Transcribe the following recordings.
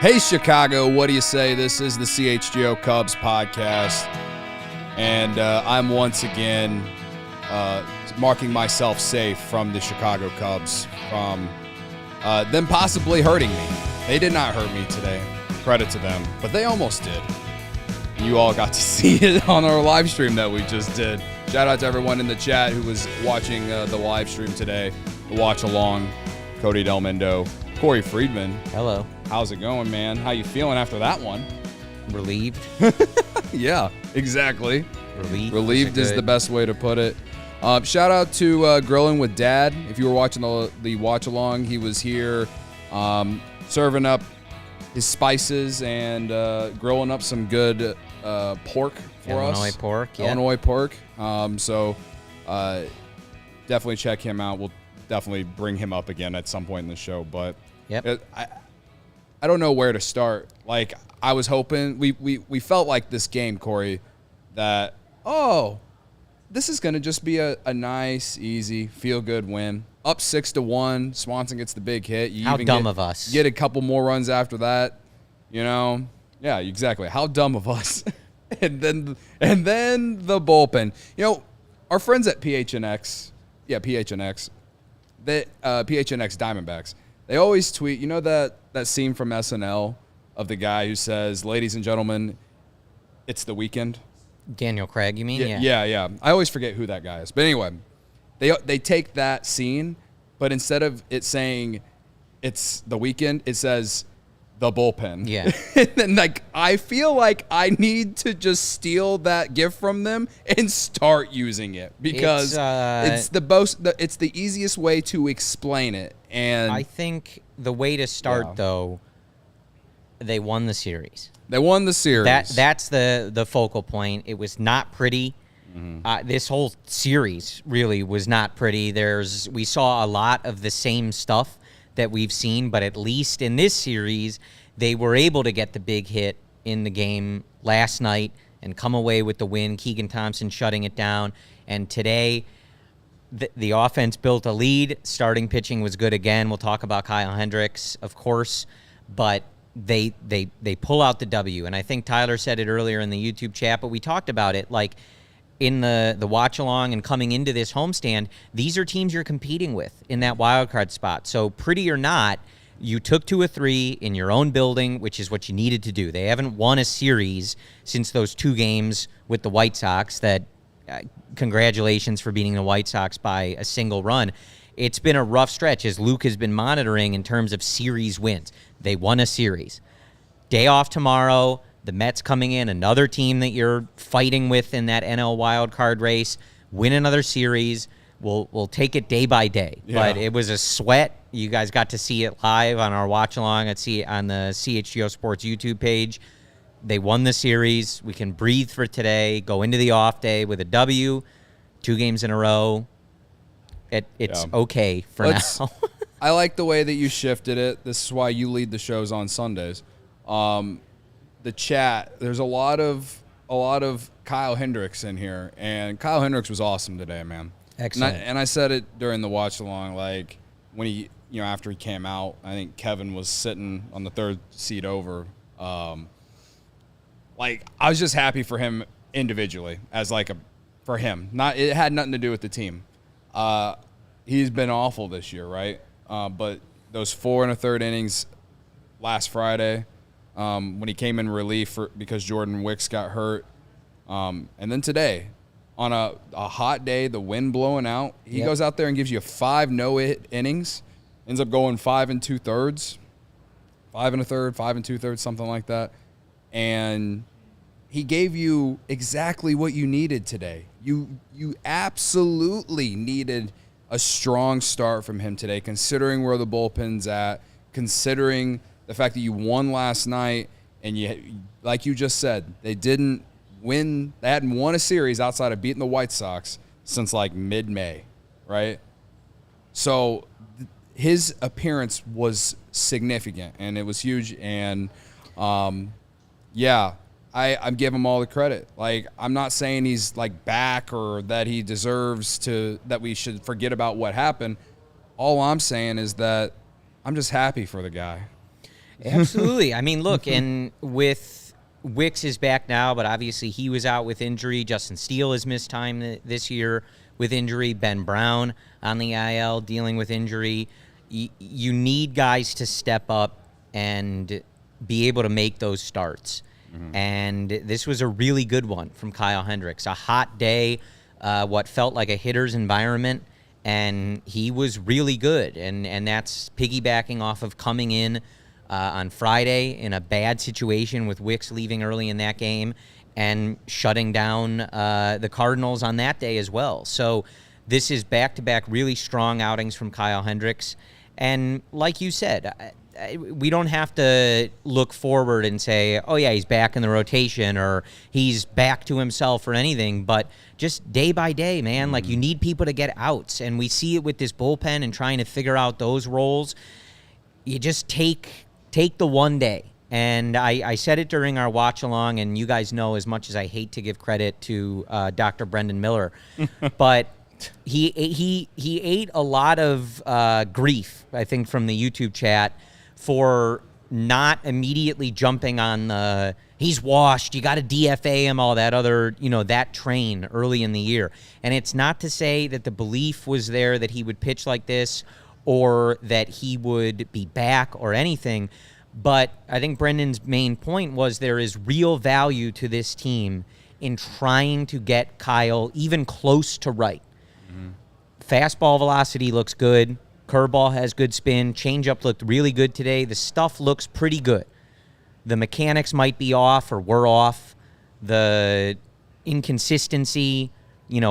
Hey, Chicago, what do you say? This is the CHGO Cubs podcast, and I'm once again marking myself safe from the Chicago Cubs, from them possibly hurting me. They did not hurt me today. Credit to them, but they almost did. You all got to see it on our live stream that we just did. Shout out to everyone in the chat who was watching the live stream today, the watch along. Cody Delmendo, Corey Friedman. Hello. How's it going, man? How you feeling after that one? Relieved. Yeah, exactly. Relieved is the best way to put it. Shout out to Grilling with Dad. If you were watching the watch along, he was here serving up his spices and grilling up some good pork for us. Illinois pork, yeah. Illinois pork. So definitely check him out. We'll definitely bring him up again at some point in the show. But yep. I don't know where to start. Like, I was hoping we felt like this game, Corey, that this is gonna just be a nice, easy, feel good win. Up 6-1. Swanson gets the big hit. How dumb of us. Get a couple more runs after that. You know? Yeah, exactly. How dumb of us. and then the bullpen. You know, our friends at PHNX, PHNX Diamondbacks, they always tweet, you know that scene from SNL of the guy who says, "Ladies and gentlemen, it's the weekend"? Daniel Craig, you mean? Yeah. I always forget who that guy is. But anyway, they take that scene, but instead of it saying it's the weekend, it says the bullpen. Yeah. And like, I feel like I need to just steal that gift from them and start using it because it's the easiest way to explain it. And I think the way to start though, they won the series. They won the series. That's the focal point. It was not pretty. Mm-hmm. This whole series really was not pretty. We saw a lot of the same stuff that we've seen, but at least in this series, they were able to get the big hit in the game last night and come away with the win. Keegan Thompson shutting it down. And today, the offense built a lead. Starting pitching was good again. We'll talk about Kyle Hendricks, of course, but they pull out the W. And I think Tyler said it earlier in the YouTube chat, but we talked about it. Like, in the watch along and coming into this homestand, these are teams you're competing with in that wild card spot. So pretty or not, you took 2 of 3 in your own building, which is what you needed to do. They haven't won a series since those 2 games with the White Sox. That congratulations for beating the White Sox by a single run. It's been a rough stretch, as Luke has been monitoring in terms of series wins. They won a series. Day off tomorrow. The Mets coming in, another team that you're fighting with in that NL wild card race. Win another series. We'll take it day by day. Yeah. But it was a sweat. You guys got to see it live on our watch along on the CHGO Sports YouTube page. They won the series. We can breathe for today. Go into the off day with a W. 2 games in a row. It's okay for now. I like the way that you shifted it. This is why you lead the shows on Sundays. The chat, there's a lot of Kyle Hendricks in here, and Kyle Hendricks was awesome today, man. Excellent. And I said it during the watch along, like when he, after he came out, I think Kevin was sitting on the 3rd seat over. Like, I was just happy for him individually, for him. It had nothing to do with the team. He's been awful this year, right? But those 4 1/3 innings last Friday, when he came in relief because Jordan Wicks got hurt. And then today, on a hot day, the wind blowing out, he goes out there and gives you 5 no-hit innings, ends up going 5 2/3, 5 1/3, 5 2/3, something like that. And he gave you exactly what you needed today. You absolutely needed a strong start from him today, considering where the bullpen's at, considering the fact that you won last night, and you, like you just said, they didn't win. They hadn't won a series outside of beating the White Sox since like mid-May, right? So his appearance was significant, and it was huge. And yeah, I'm giving him all the credit. Like, I'm not saying he's like back or that he deserves to, that we should forget about what happened. All I'm saying is that I'm just happy for the guy. Absolutely. I mean, look, and with Wicks is back now, but obviously he was out with injury. Justin Steele has missed time this year with injury. Ben Brown on the IL dealing with injury. You need guys to step up and be able to make those starts. Mm-hmm. And this was a really good one from Kyle Hendricks. A hot day, what felt like a hitter's environment, and he was really good. And that's piggybacking off of coming in on Friday in a bad situation with Wicks leaving early in that game and shutting down the Cardinals on that day as well. So this is back-to-back really strong outings from Kyle Hendricks. And like you said, we don't have to look forward and say, oh, yeah, he's back in the rotation or he's back to himself or anything. But just day by day, man, mm-hmm. like you need people to get outs. And we see it with this bullpen and trying to figure out those roles. You just take the one day. And I said it during our watch along, and you guys know as much as I hate to give credit to Dr. Brendan Miller, but he ate a lot of grief, I think, from the YouTube chat for not immediately jumping on the he's washed, you got to DFA him, all that other, that train early in the year. And it's not to say that the belief was there that he would pitch like this or that he would be back or anything. But I think Brendan's main point was there is real value to this team in trying to get Kyle even close to right. Mm-hmm. Fastball velocity looks good. Curveball has good spin. Changeup looked really good today. The stuff looks pretty good. The mechanics might be off or were off. The inconsistency,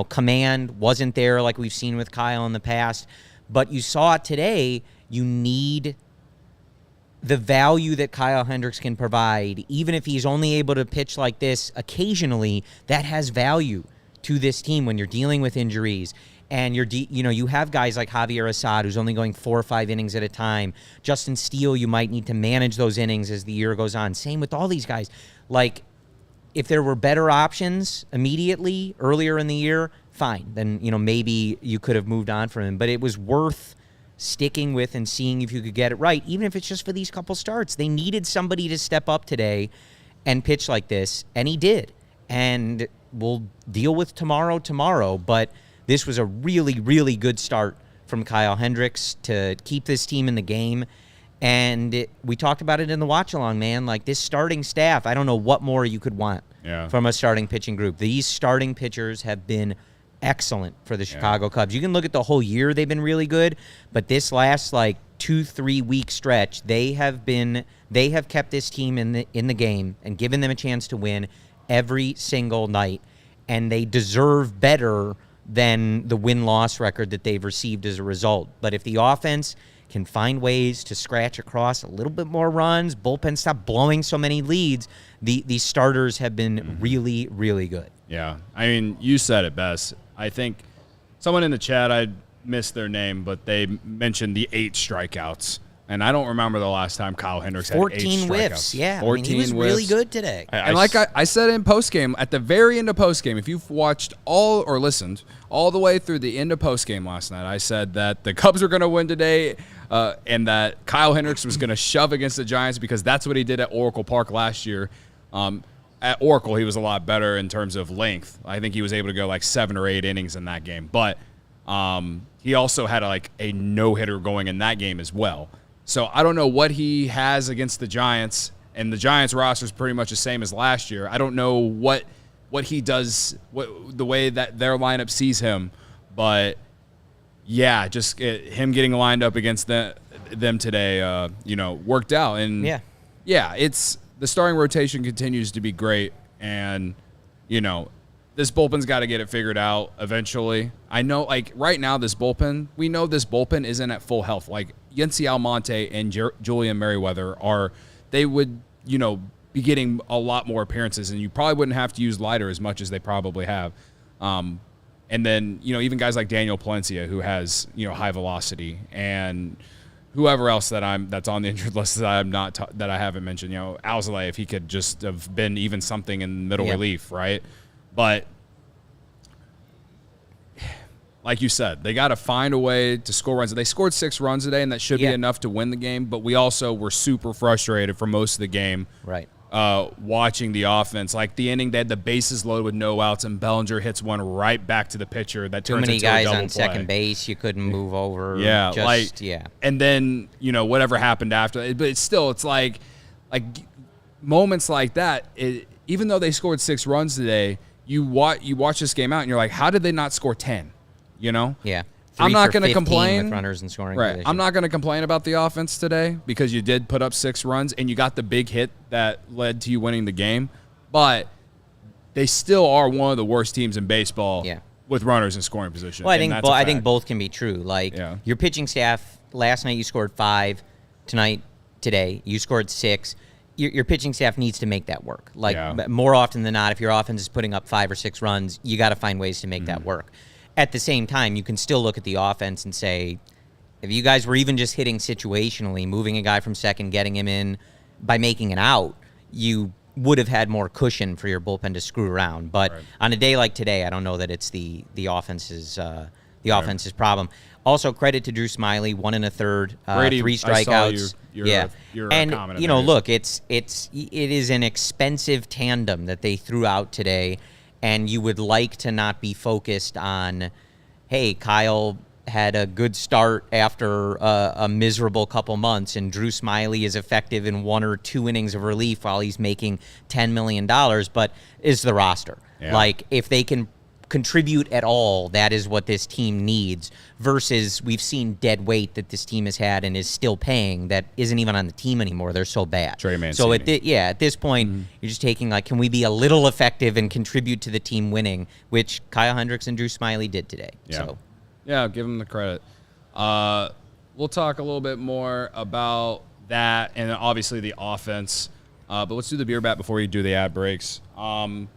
command wasn't there like we've seen with Kyle in the past. But you saw it today. You need the value that Kyle Hendricks can provide, even if he's only able to pitch like this occasionally, that has value to this team when you're dealing with injuries. And you have guys like Javier Assad, who's only going 4 or 5 innings at a time. Justin Steele, you might need to manage those innings as the year goes on. Same with all these guys. Like, if there were better options immediately earlier in the year, fine. Then, maybe you could have moved on from him. But it was worth sticking with and seeing if you could get it right, even if it's just for these couple starts. They needed somebody to step up today and pitch like this, and he did. And we'll deal with tomorrow, but this was a really, really good start from Kyle Hendricks to keep this team in the game. And we talked about it in the watch-along, man. Like, this starting staff, I don't know what more you could want from a starting pitching group. These starting pitchers have been excellent for the Chicago Cubs. You can look at the whole year, they've been really good, but this last 2-3 week stretch, they have kept this team in the game and given them a chance to win every single night, and they deserve better than the win-loss record that they've received as a result. But if the offense can find ways to scratch across a little bit more runs, bullpen stop blowing so many leads, these starters have been really, really good. Yeah, I mean, you said it best. I think someone in the chat, I missed their name, but they mentioned the 8 strikeouts. And I don't remember the last time Kyle Hendricks had 8 strikeouts. 14 whiffs, yeah. 14 he was whiffs. really good today. And like I said in postgame, at the very end of postgame, if you've watched or listened all the way through the end of postgame last night, I said that the Cubs were going to win today and that Kyle Hendricks was going to shove against the Giants because that's what he did at Oracle Park last year. At Oracle, he was a lot better in terms of length. I think he was able to go 7 or 8 innings in that game. But he also had a no-hitter going in that game as well. So I don't know what he has against the Giants, and the Giants roster is pretty much the same as last year. I don't know what he does, the way that their lineup sees him. But, yeah, just him getting lined up against them today, worked out. And, yeah, it's – the starting rotation continues to be great, and, this bullpen's got to get it figured out eventually. I know, like, right now, we know this bullpen isn't at full health. Like, Yency Almonte and Julian Merriweather they would, be getting a lot more appearances, and you probably wouldn't have to use Leiter as much as they probably have. And then, even guys like Daniel Palencia, who has, high velocity, and whoever else that's on the injured list that I haven't mentioned, ALLCITY, if he could just have been even something in middle relief, right? But like you said, they got to find a way to score runs. They scored 6 runs today, and that should be enough to win the game. But we also were super frustrated for most of the game. Right. Watching the offense, like the inning, they had the bases loaded with no outs, and Bellinger hits one right back to the pitcher. That turns into a double play. Too many guys on second base, you couldn't move over. Yeah, And then whatever happened after, but it's like moments like that. Even though they scored 6 runs today, you watch this game out, and you're like, how did they not score 10? Yeah. I'm not going to complain with runners in scoring right. position. I'm not going to complain about the offense today because you did put up 6 runs and you got the big hit that led to you winning the game. But they still are one of the worst teams in baseball with runners in scoring position. Well, I think both can be true. Like your pitching staff, last night you scored 5, today you scored 6. Your pitching staff needs to make that work. More often than not, if your offense is putting up 5 or 6 runs, you got to find ways to make that work. At the same time, you can still look at the offense and say, if you guys were even just hitting situationally, moving a guy from second, getting him in by making an out, you would have had more cushion for your bullpen to screw around. But on a day like today, I don't know that it's the offense's offense's problem. Also, credit to Drew Smiley, 1 1/3, 3 strikeouts. And look, it is an expensive tandem that they threw out today. And you would like to not be focused on, hey, Kyle had a good start after a miserable couple months, and Drew Smiley is effective in 1 or 2 innings of relief while he's making $10 million, but is the roster. Yeah. Like, if they can contribute at all, that is what this team needs, versus we've seen dead weight that this team has had and is still paying that isn't even on the team anymore. They're so bad. Trey Mancini. So at this point, you're just taking, like, can we be a little effective and contribute to the team winning, which Kyle Hendricks and Drew Smiley did today. Yeah. So. Yeah, give them the credit. We'll talk a little bit more about that and obviously the offense, but let's do the beer bat before we do the ad breaks. I'll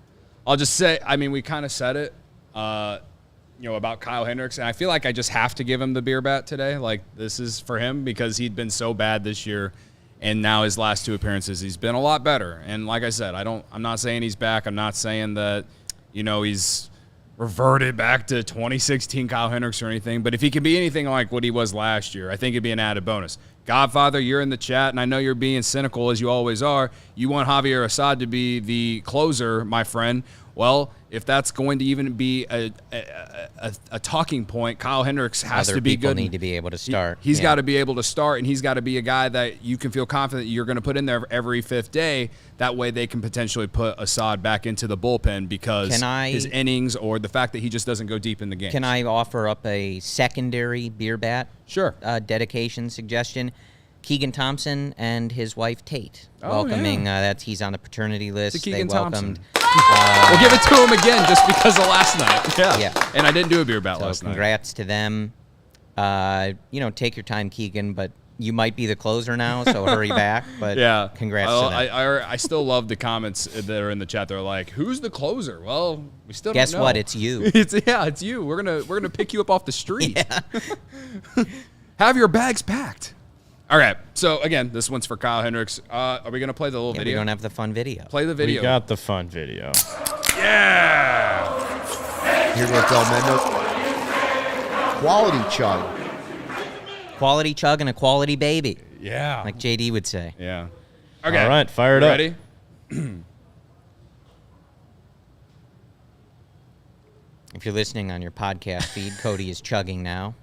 just say, we kind of said it, about Kyle Hendricks, and I feel like I just have to give him the beer bat today. Like, this is for him because he'd been so bad this year, and now his last 2 appearances, he's been a lot better. And like I said, I'm not saying he's back. I'm not saying that, he's reverted back to 2016 Kyle Hendricks or anything, but if he can be anything like what he was last year, I think it'd be an added bonus. Godfather, you're in the chat, and I know you're being cynical as you always are. You want Javier Assad to be the closer, my friend. Well, if that's going to even be a talking point, Kyle Hendricks has to be good. Other people need to be able to start. He's got to be able to start, and he's got to be a guy that you can feel confident you're going to put in there every 5th day. That way they can potentially put Assad back into the bullpen because his innings or the fact that he just doesn't go deep in the game. Can I offer up a secondary beer bat? Sure. Dedication suggestion. Keegan Thompson and his wife Tate welcoming. He's on the paternity list. They welcomed. We'll give it to him again just because of last night. Yeah. And I didn't do a beer bat last night. Congrats to them. Take your time, Keegan, but you might be the closer now, so hurry back. But congrats to them. I still love the comments that are in the chat. They're like, "Who's the closer?" Well, we still guess don't know. what? It's you. It's you. We're gonna pick you up off the street. Yeah. Have your bags packed. All right. So again, this one's for Kyle Hendricks. Are we gonna play the little video? We don't have the fun video. Play the video. We got the fun video. Yeah. Here goes Del Mendo. Quality chug. Quality chug and a quality baby. Yeah. Like JD would say. Yeah. Okay. All right, fire it up. Ready? If you're listening on your podcast feed, Cody is chugging now.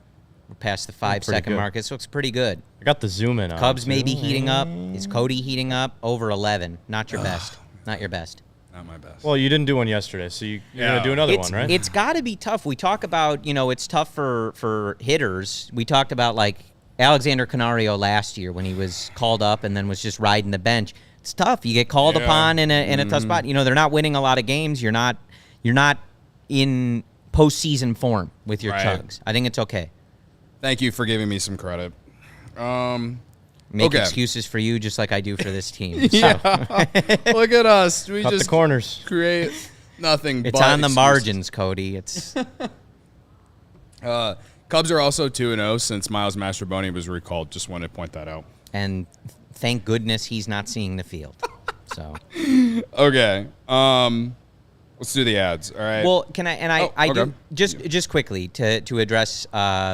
We're past the 5-second mark. This looks pretty good. I got the zoom in on. Cubs may be heating up. Is Cody heating up? Over 11. Not your best. Not your best. Not my best. Well, you didn't do one yesterday, so you're going to do another one, right? It's got to be tough. We talk about, it's tough for hitters. We talked about, like, Alexander Canario last year when he was called up and then was just riding the bench. It's tough. You get called upon in a tough spot. They're not winning a lot of games. You're not in postseason form with your Right. chugs. I think it's okay. Thank you for giving me some credit. Make Okay. excuses for you just like I do for this team. So. Yeah. Look at us. We Cut just the corners. create nothing It's but on the excuses. margins, Cody. It's Cubs are also 2-0 since Miles Mastroboni was recalled. Just wanted to point that out. and thank goodness he's not seeing the field. So Okay. Let's do the ads. All right. well, can I? And I, Oh, I okay. do just quickly to address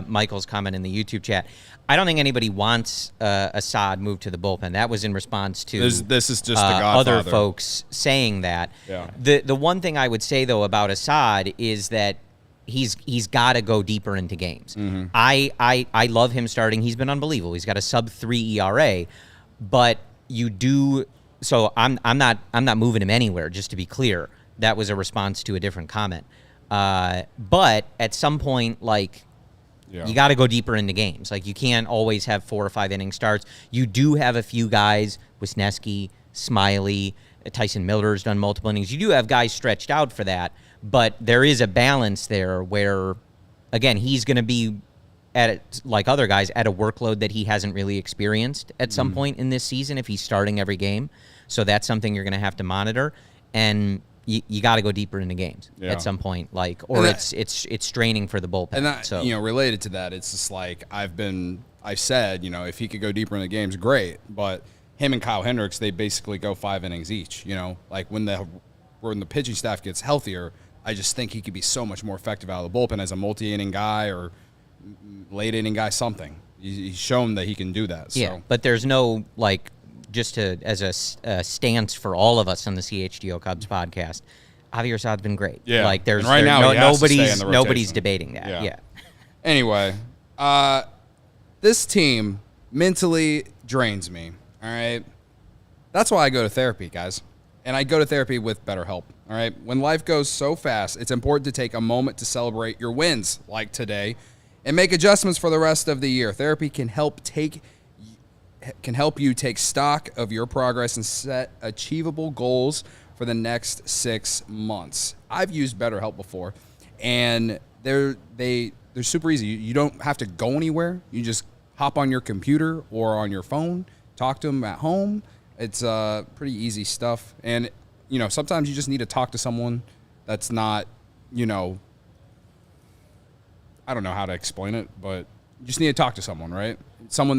Michael's comment in the YouTube chat. I don't think anybody wants Assad moved to the bullpen. That was in response to This is just the Godfather. other folks saying that. Yeah. The one thing I would say though about Assad is that he's got to go deeper into games. Mm-hmm. I love him starting. He's been unbelievable. He's got a sub-3 ERA, but you do. So I'm not moving him anywhere. Just to be clear, that was a response to a different comment. But at some point, like. Yeah. You got to go deeper into games. Like, you can't always have 4 or 5 inning starts. You do have a few guys, Wisniewski, Smiley, Tyson Miller's done multiple innings. You do have guys stretched out for that, but there is a balance there where, again, he's going to be, like other guys, at a workload that he hasn't really experienced at some point in this season if he's starting every game. So that's something you're going to have to monitor. And you got to go deeper into games at some point, like, or it's straining for the bullpen. And that, so related to that, it's just like I said, if he could go deeper in the games, great. But him and Kyle Hendricks, they basically go 5 innings each. Like when the pitching staff gets healthier, I just think he could be so much more effective out of the bullpen as a multi-inning guy or late inning guy. Something he's shown that he can do that. So. Yeah, but there's no like. Just as a stance for all of us on the CHGO Cubs podcast, Javier Assad's been great. Yeah, like there's and right now he has to stay in the nobody's rotation. debating that. Yeah. Anyway, this team mentally drains me. All right, that's why I go to therapy, guys, and I go to therapy with BetterHelp. All right, when life goes so fast, it's important to take a moment to celebrate your wins, like today, and make adjustments for the rest of the year. Therapy can help you take stock of your progress and set achievable goals for the next 6 months. I've used BetterHelp before, and they're super easy. You don't have to go anywhere. You just hop on your computer or on your phone, talk to them at home. It's pretty easy stuff. And, sometimes you just need to talk to someone that's not, I don't know how to explain it, but you just need to talk to someone, right? Someone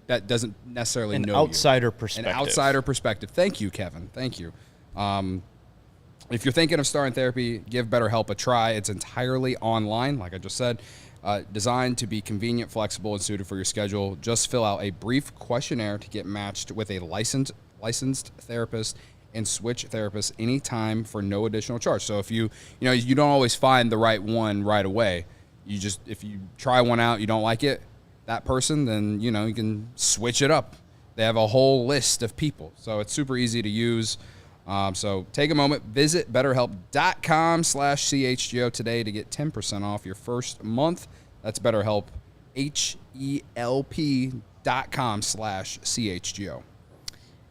that doesn't necessarily know you. An outsider perspective. An outsider perspective. Thank you, Kevin. Thank you. If you're thinking of starting therapy, give BetterHelp a try. It's entirely online, like I just said, designed to be convenient, flexible, and suited for your schedule. Just fill out a brief questionnaire to get matched with a licensed therapist and switch therapists anytime for no additional charge. So if you don't always find the right one right away, if you try one out, you don't like it, that person, then, you can switch it up. They have a whole list of people. So it's super easy to use. So take a moment, visit BetterHelp.com/CHGO today to get 10% off your first month. That's BetterHelp, HELP.com/CHGO.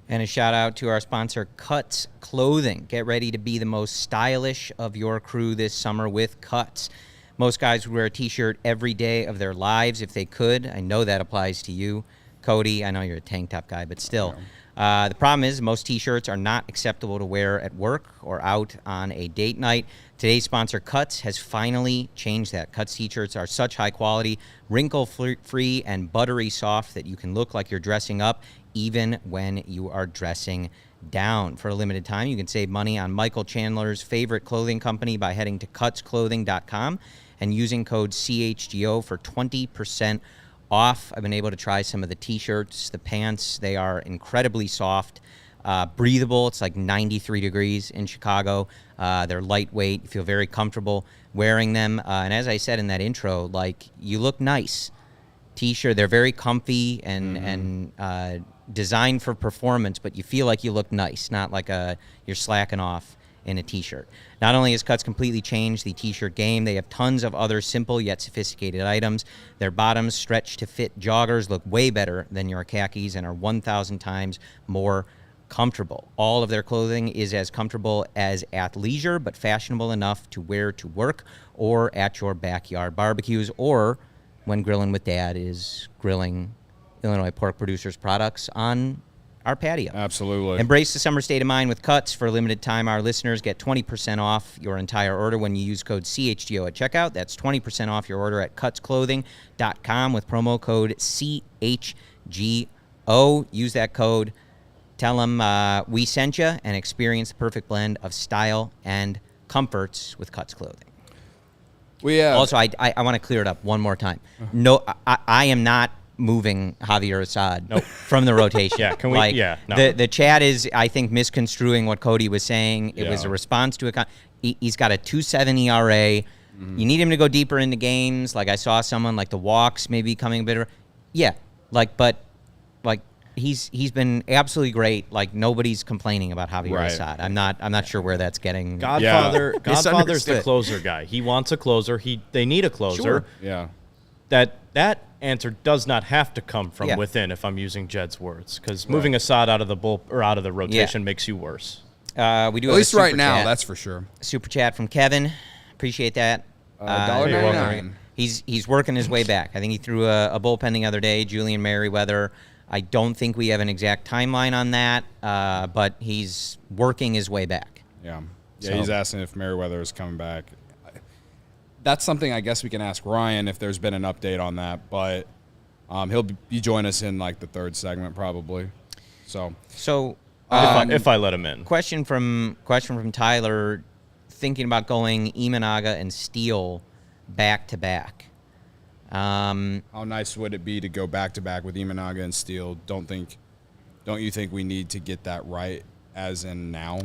And a shout out to our sponsor, Cuts Clothing. Get ready to be the most stylish of your crew this summer with Cuts. Most guys would wear a T-shirt every day of their lives if they could. I know that applies to you, Cody. I know you're a tank top guy, but still. The problem is most T-shirts are not acceptable to wear at work or out on a date night. Today's sponsor, Cuts, has finally changed that. Cuts T-shirts are such high quality, wrinkle-free, and buttery soft that you can look like you're dressing up even when you are dressing down. For a limited time, you can save money on Michael Chandler's favorite clothing company by heading to cutsclothing.com and using code CHGO for 20% off. I've been able to try some of the T-shirts, the pants. They are incredibly soft, breathable. It's like 93 degrees in Chicago. They're lightweight. You feel very comfortable wearing them. And as I said in that intro, like, you look nice. T-shirt, they're very comfy and designed for performance, but you feel like you look nice, not like you're slacking off in a T-shirt. Not only has Cuts completely changed the T-shirt game, they have tons of other simple yet sophisticated items. Their bottoms stretch to fit joggers, look way better than your khakis, and are 1,000 times more comfortable. All of their clothing is as comfortable as athleisure, but fashionable enough to wear to work or at your backyard barbecues, or when Grilling with Dad is grilling Illinois pork producers products on our patio. Absolutely. Embrace the summer state of mind with Cuts. For a limited time, our listeners get 20% off your entire order when you use code CHGO at checkout. That's 20% off your order at cutsclothing.com with promo code CHGO. Use that code. Tell them we sent you, and experience the perfect blend of style and comforts with Cuts Clothing. Also, I want to clear it up one more time. No, I am not moving Javier Assad from the rotation. Can we? The chat is, I think, misconstruing what Cody was saying. It was a response to a. He's got a 2.7 ERA. Mm-hmm. You need him to go deeper into games. Like I saw someone like the walks maybe coming a bit. He's been absolutely great. Like nobody's complaining about Javier Assad. I'm not sure where that's getting. Godfather's the closer guy. He wants a closer. They need a closer. Sure. Yeah. That answer does not have to come from within, if I'm using Jed's words, because moving Assad out of the rotation makes you worse. We do at have least a right super now, chat. that's for sure. Super chat from Kevin. Appreciate that. $1.99. He's working his way back. I think he threw a bullpen the other day, Julian Merriweather. I don't think we have an exact timeline on that, but he's working his way back. Yeah. He's asking if Merriweather is coming back. That's something I guess we can ask Ryan if there's been an update on that, but he'll be join us in like the third segment probably. So if I let him in. Question from Tyler, thinking about going Imanaga and Steele back to back. How nice would it be to go back to back with Imanaga and Steele? Don't you think we need to get that right as in now?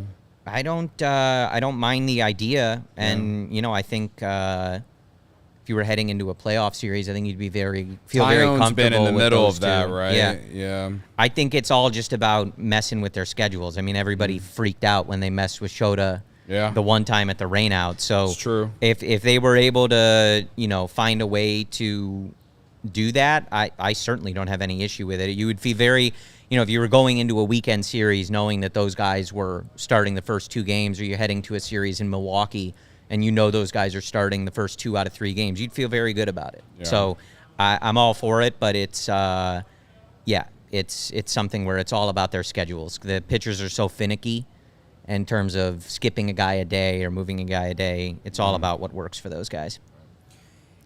I don't mind the idea, and I think if you were heading into a playoff series, I think you'd feel very comfortable. Been in the with middle those of that, two. right? Yeah. I think it's all just about messing with their schedules. I mean, everybody freaked out when they messed with Shota. Yeah. The one time at the rainout. So it's true. If they were able to, find a way to do that, I certainly don't have any issue with it. You would feel very, if you were going into a weekend series knowing that those guys were starting the first two games, or you're heading to a series in Milwaukee and those guys are starting the first 2 out of 3 games, you'd feel very good about it. Yeah. So I'm all for it, but it's something where it's all about their schedules. The pitchers are so finicky. In terms of skipping a guy a day or moving a guy a day, it's all about what works for those guys.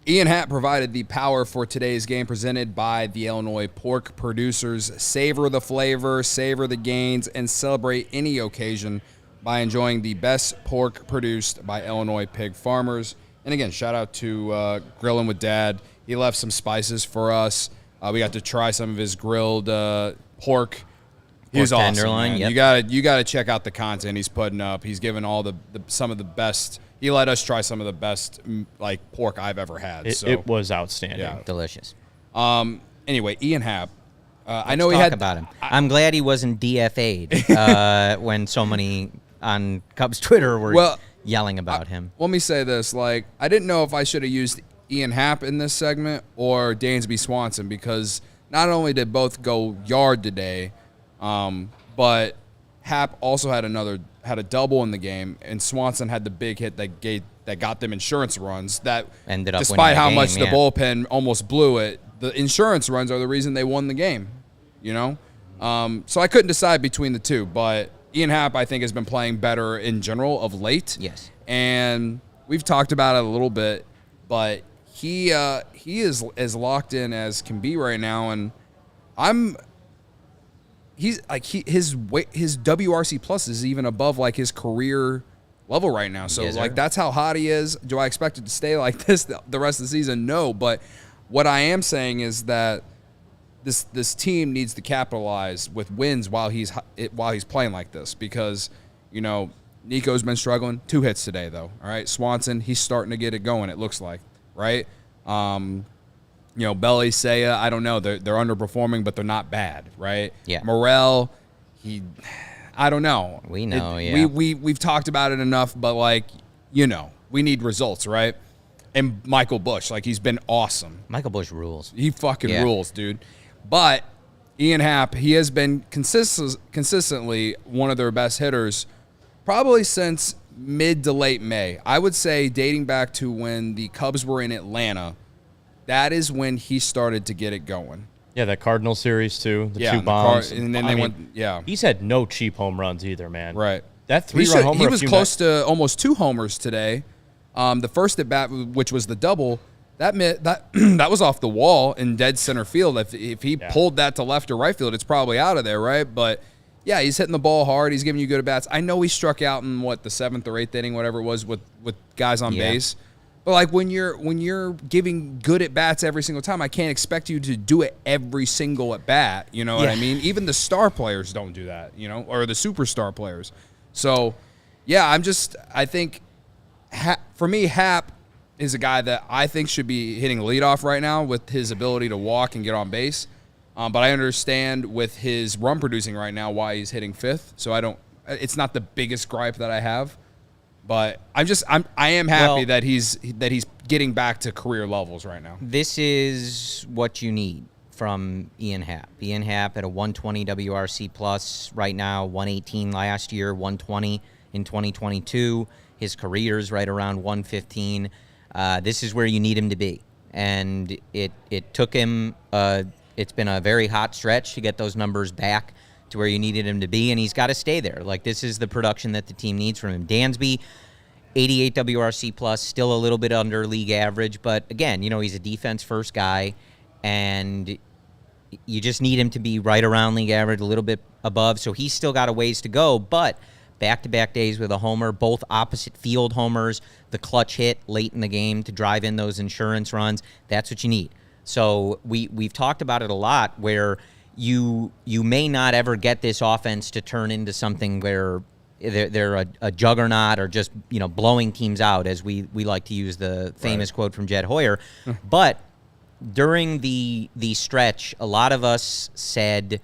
Ian Happ provided the power for today's game, presented by the Illinois pork producers. Savor the flavor, savor the gains, and celebrate any occasion by enjoying the best pork produced by Illinois pig farmers. And again, shout out to Grilling with Dad. He left some spices for us. We got to try some of his grilled pork. He was awesome, tenderloin, man. You gotta check out the content he's putting up. He's given all some of the best. He let us try some of the best pork I've ever had. It was outstanding. Yeah. Delicious. Anyway, Ian Happ. I know we talk had about him. I'm glad he wasn't DFA'd when so many on Cubs Twitter were yelling about him. Let me say this: I didn't know if I should have used Ian Happ in this segment or Dansby Swanson, because not only did both go yard today. But Happ also had a double in the game, and Swanson had the big hit that got them insurance runs. That ended up despite how game, much the bullpen almost blew it, the insurance runs are the reason they won the game. So I couldn't decide between the two, but Ian Happ I think has been playing better in general of late. Yes, and we've talked about it a little bit, but he is as locked in as can be right now, and his WRC plus is even above his career level right now. So that's how hot he is. Do I expect it to stay like this the rest of the season? No, but what I am saying is that this team needs to capitalize with wins while he's playing like this, because Nico's been struggling. 2 hits today though. All right, Swanson, he's starting to get it going. It looks like, right? Belly, Seiya, I don't know. They're underperforming, but they're not bad, right? Yeah. Morel, I don't know. We know, We've talked about it enough, but we need results, right? And Michael Busch, he's been awesome. Michael Busch rules. He fucking rules, dude. But Ian Happ, he has been consistently one of their best hitters probably since mid to late May. I would say dating back to when the Cubs were in Atlanta, that is when he started to get it going. Yeah, that Cardinal series too, the two and bombs. and then they went, He's had no cheap home runs either, man. Right. That 3-run homer. He was close to almost 2 homers today. The first at bat, which was the double, that was off the wall in dead center field. If he pulled that to left or right field, it's probably out of there, right? But yeah, he's hitting the ball hard. He's giving you good at bats. I know he struck out in the 7th or 8th inning, whatever it was, with guys on base. But like when you're giving good at bats every single time, I can't expect you to do it every single at bat. You know what I mean? Even the star players don't do that, or the superstar players. So, yeah, I think for me, Happ is a guy that I think should be hitting leadoff right now with his ability to walk and get on base. But I understand with his run producing right now why he's hitting 5th. So it's not the biggest gripe that I have. But I am happy that he's getting back to career levels right now. This is what you need from Ian Happ. Ian Happ at a 120 WRC plus right now, 118 last year, 120 in 2022. His career's right around 115. This is where you need him to be, and it took him. It's been a very hot stretch to get those numbers back to where you needed him to be, and he's got to stay there. Like, this is the production that the team needs from him. Dansby, 88 WRC plus, still a little bit under league average, but again, he's a defense-first guy, and you just need him to be right around league average, a little bit above, so he's still got a ways to go, but back-to-back days with a homer, both opposite field homers, the clutch hit late in the game to drive in those insurance runs, that's what you need. So we've talked about it a lot where you may not ever get this offense to turn into something where they're a juggernaut or just blowing teams out, as we like to use the famous quote from Jed Hoyer. But during the stretch, a lot of us said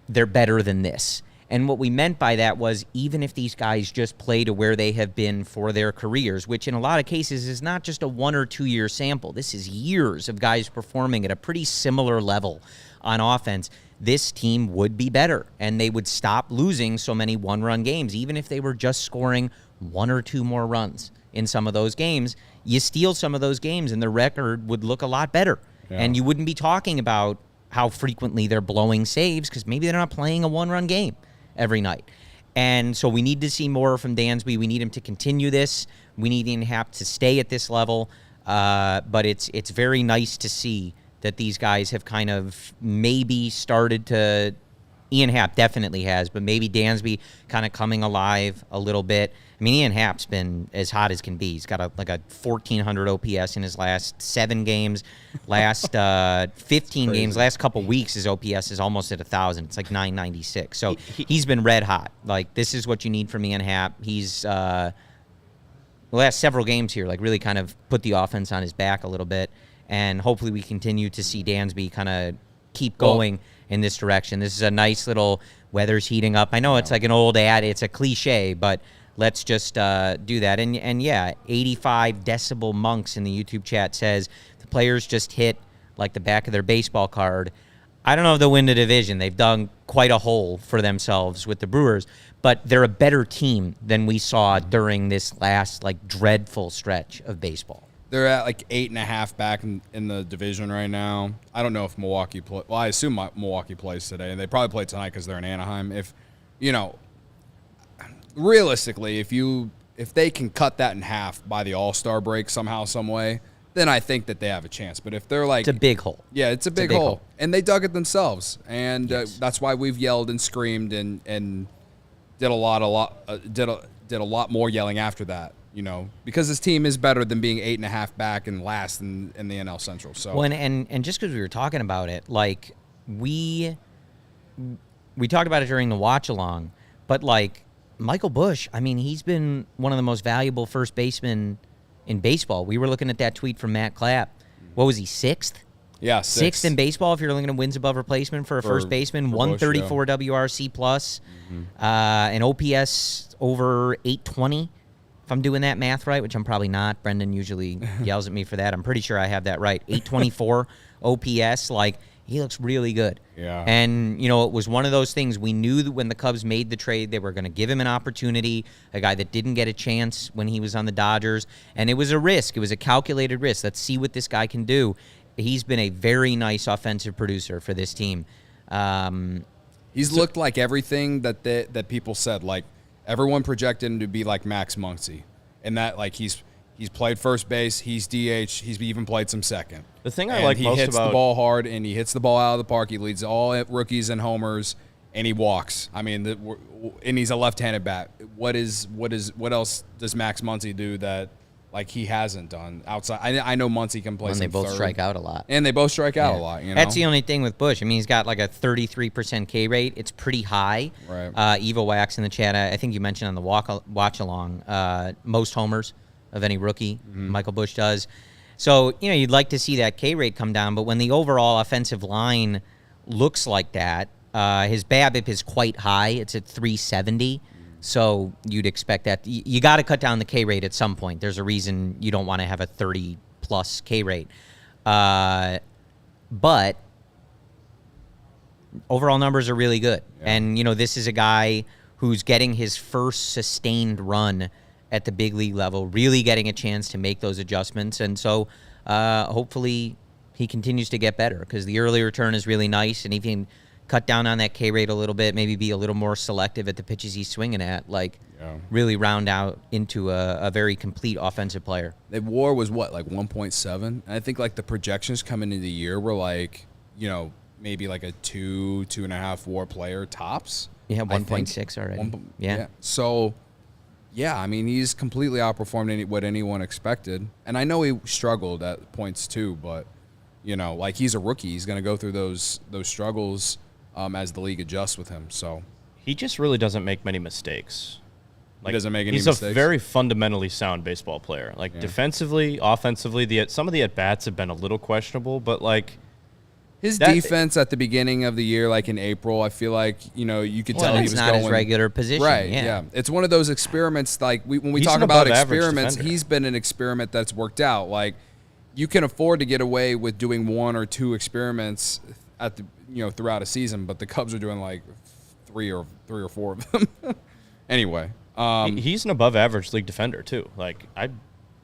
they're better than this. And what we meant by that was even if these guys just play to where they have been for their careers, which in a lot of cases is not just a 1 or 2 year sample. This is years of guys performing at a pretty similar level on offense. This team would be better, and they would stop losing so many one-run games. Even if they were just scoring 1 or 2 more runs in some of those games, you steal some of those games, and the record would look a lot better. Yeah. And you wouldn't be talking about how frequently they're blowing saves because maybe they're not playing a one-run game every night. And so we need to see more from Dansby. We need him to continue this. We need Ian Happ to stay at this level. But it's very nice to see that these guys have kind of maybe started to – Ian Happ definitely has, but maybe Dansby kind of coming alive a little bit. I mean, Ian Happ's been as hot as can be. He's got a 1,400 OPS in his last 7 games. Last 15 games, last couple weeks, his OPS is almost at 1,000. It's like 996. So he's been red hot. Like, this is what you need from Ian Happ. He's the last several games here, like, really kind of put the offense on his back a little bit. And hopefully we continue to see Dansby kind of keep going in this direction. This is a nice little weather's heating up. I know it's like an old ad. It's a cliche, but let's just do that. And yeah, 85 decibel monks in the YouTube chat says the players just hit like the back of their baseball card. I don't know if they'll win the division. They've done quite a hole for themselves with the Brewers, but they're a better team than we saw during this last like dreadful stretch of baseball. They're at like 8.5 back in the division right now. I don't know if Milwaukee play. Well, I assume Milwaukee plays today, and they probably play tonight because they're in Anaheim. If realistically, if they can cut that in half by the All-Star break somehow, some way, then I think that they have a chance. But if they're like, it's a big hole. Yeah, it's a big hole, and they dug it themselves, and that's why we've yelled and screamed and did a lot more yelling after that. Because this team is better than being 8.5 back and last in the NL Central. So and just because we were talking about it, like we talked about it during the watch along, but like Michael Busch, I mean, he's been one of the most valuable first basemen in baseball. We were looking at that tweet from Matt Clapp. What was he, 6th? Yeah, 6th in baseball if you're looking at wins above replacement for a first baseman, 134 Busch, WRC plus, an OPS over 820. If I'm doing that math right, which I'm probably not. Brendan usually yells at me for that. I'm pretty sure I have that right. 824 OPS. Like, he looks really good. Yeah. And, you know, it was one of those things we knew that when the Cubs made the trade, they were going to give him an opportunity, a guy that didn't get a chance when he was on the Dodgers. And it was a risk. It was a calculated risk. Let's see what this guy can do. He's been a very nice offensive producer for this team. He's looked like everything that people said. Like, everyone projected him to be like Max Muncy. And that, like, he's played first base, he's DH, he's even played some second. The thing I like most about... he hits the ball hard, and he hits the ball out of the park. He leads all rookies in homers, and he walks. I mean, and he's a left-handed bat. What else does Max Muncy do that, like, he hasn't done outside? I know Muncy can play and some they both third. strike out a lot. And they both strike out a lot, you know? That's the only thing with Bush. I mean, he's got like a 33% K rate. It's pretty high. Right. Eva Wax in the chat, I think you mentioned on the watch-along, most homers of any rookie, Michael Bush does. So, you know, you'd like to see that K rate come down, but when the overall offensive line looks like that, his BABIP is quite high. It's at 370. So you'd expect that. You got to cut down the K rate at some point. There's a reason you don't want to have a 30-plus K rate. But overall numbers are really good. Yeah. And, you know, this is a guy who's getting his first sustained run at the big league level, really getting a chance to make those adjustments. And so hopefully he continues to get better because the early return is really nice. And if he can cut down on that K rate a little bit, maybe be a little more selective at the pitches he's swinging at, really round out into a very complete offensive player. The WAR was what, like 1.7? And I think like the projections coming into the year were like, you know, maybe like a 2.5 WAR player tops. Yeah, 1.6 already. Yeah. So, yeah, I mean, he's completely outperformed what anyone expected. And I know he struggled at points too, but, you know, like he's a rookie. He's going to go through those struggles as the league adjusts with him. So he just really doesn't make many mistakes. Like, he doesn't make any mistakes. He's a very fundamentally sound baseball player. Like defensively, offensively, some of the at-bats have been a little questionable, but like his defense at the beginning of the year, like in April, I feel like, you know, you could tell he was not going his regular position. Right, yeah. It's one of those experiments, like when we talk about experiments, he's been an experiment that's worked out. Like, you can afford to get away with doing one or two experiments at the, you know, throughout a season, but the Cubs are doing like three or four of them. Anyway, he's an above average league defender too. Like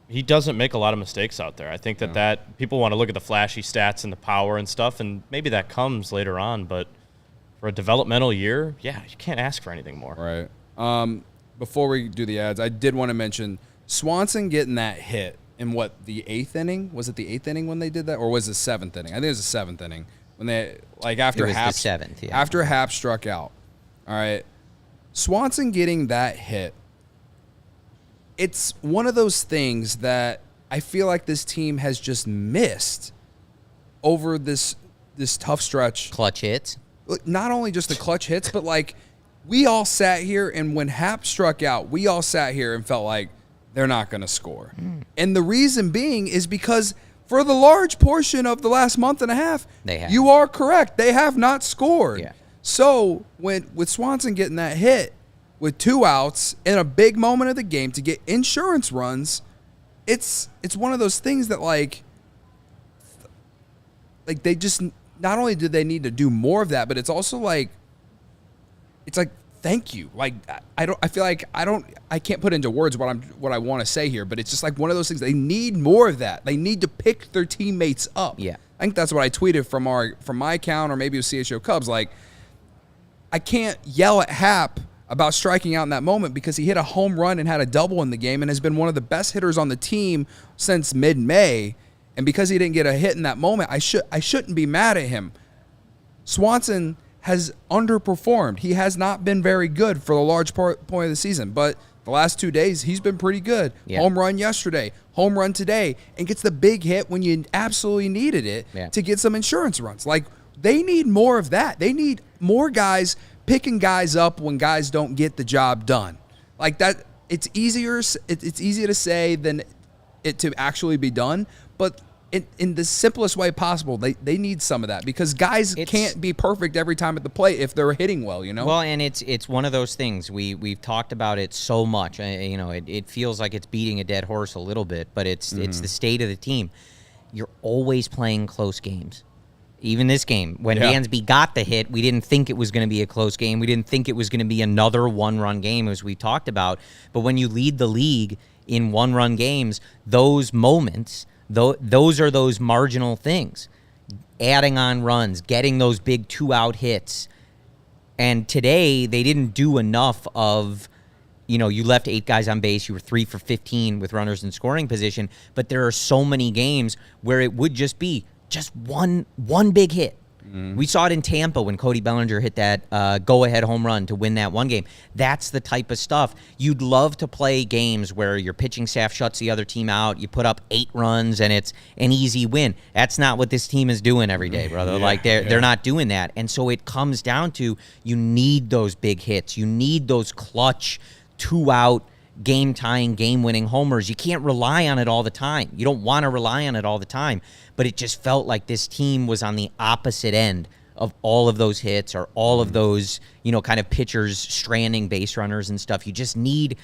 he doesn't make a lot of mistakes out there. I think that people want to look at the flashy stats and the power and stuff, and maybe that comes later on. But for a developmental year, you can't ask for anything more. Right. Before we do the ads, I did want to mention Swanson getting that hit in the 8th inning? Was it the 8th inning when they did that, or was it the 7th inning? I think it was the 7th inning when they after Happ, the 7th, yeah. After Happ struck out. All right, Swanson getting that hit. It's one of those things that I feel like this team has just missed over this tough stretch. Clutch hits. Not only just the clutch hits, but like we all sat here, and when Happ struck out, we all sat here and felt like they're not going to score. And the reason being is because for the large portion of the last month and a half, you are correct. They have not scored. Yeah. So with Swanson getting that hit with 2 outs in a big moment of the game to get insurance runs, it's one of those things that like they just, not only do they need to do more of that, but it's also like, it's like, thank you. Like I can't put into words what I want to say here, but it's just like one of those things. They need more of that. They need to pick their teammates up. Yeah. I think that's what I tweeted from my account, or maybe it was CHGO Cubs. Like, I can't yell at Happ about striking out in that moment because he hit a home run and had a double in the game and has been one of the best hitters on the team since mid-May. And because he didn't get a hit in that moment, I shouldn't be mad at him. Swanson has underperformed. He has not been very good for the large point of the season, but the last 2 days he's been pretty good. Yeah. Home run yesterday, home run today, and gets the big hit when you absolutely needed it to get some insurance runs. Like, they need more of that. They need more guys picking guys up when guys don't get the job done. Like that, it's easier to say than it to actually be done, but in the simplest way possible, they need some of that because guys can't be perfect every time at the plate if they're hitting well, you know? Well, and it's one of those things. We've talked about it so much. You know, it feels like it's beating a dead horse a little bit, but it's the state of the team. You're always playing close games. Even this game, when Yeah. Dansby got the hit, we didn't think it was going to be a close game. We didn't think it was going to be another one-run game, as we talked about. But when you lead the league in one-run games, those moments, those are those marginal things. Adding on runs, getting those big two-out hits. And today, they didn't do enough of, you left 8 guys on base. You were 3 for 15 with runners in scoring position. But there are so many games where it would just be just one big hit. We saw it in Tampa when Cody Bellinger hit that go-ahead home run to win that one game. That's the type of stuff. You'd love to play games where your pitching staff shuts the other team out, you put up 8 runs, and it's an easy win. That's not what this team is doing every day, brother. They're not doing that. And so it comes down to you need those big hits. You need those clutch 2-out game-tying, game-winning homers. You can't rely on it all the time. You don't want to rely on it all the time. But it just felt like this team was on the opposite end of all of those hits or all of those, kind of pitchers stranding base runners and stuff. You just need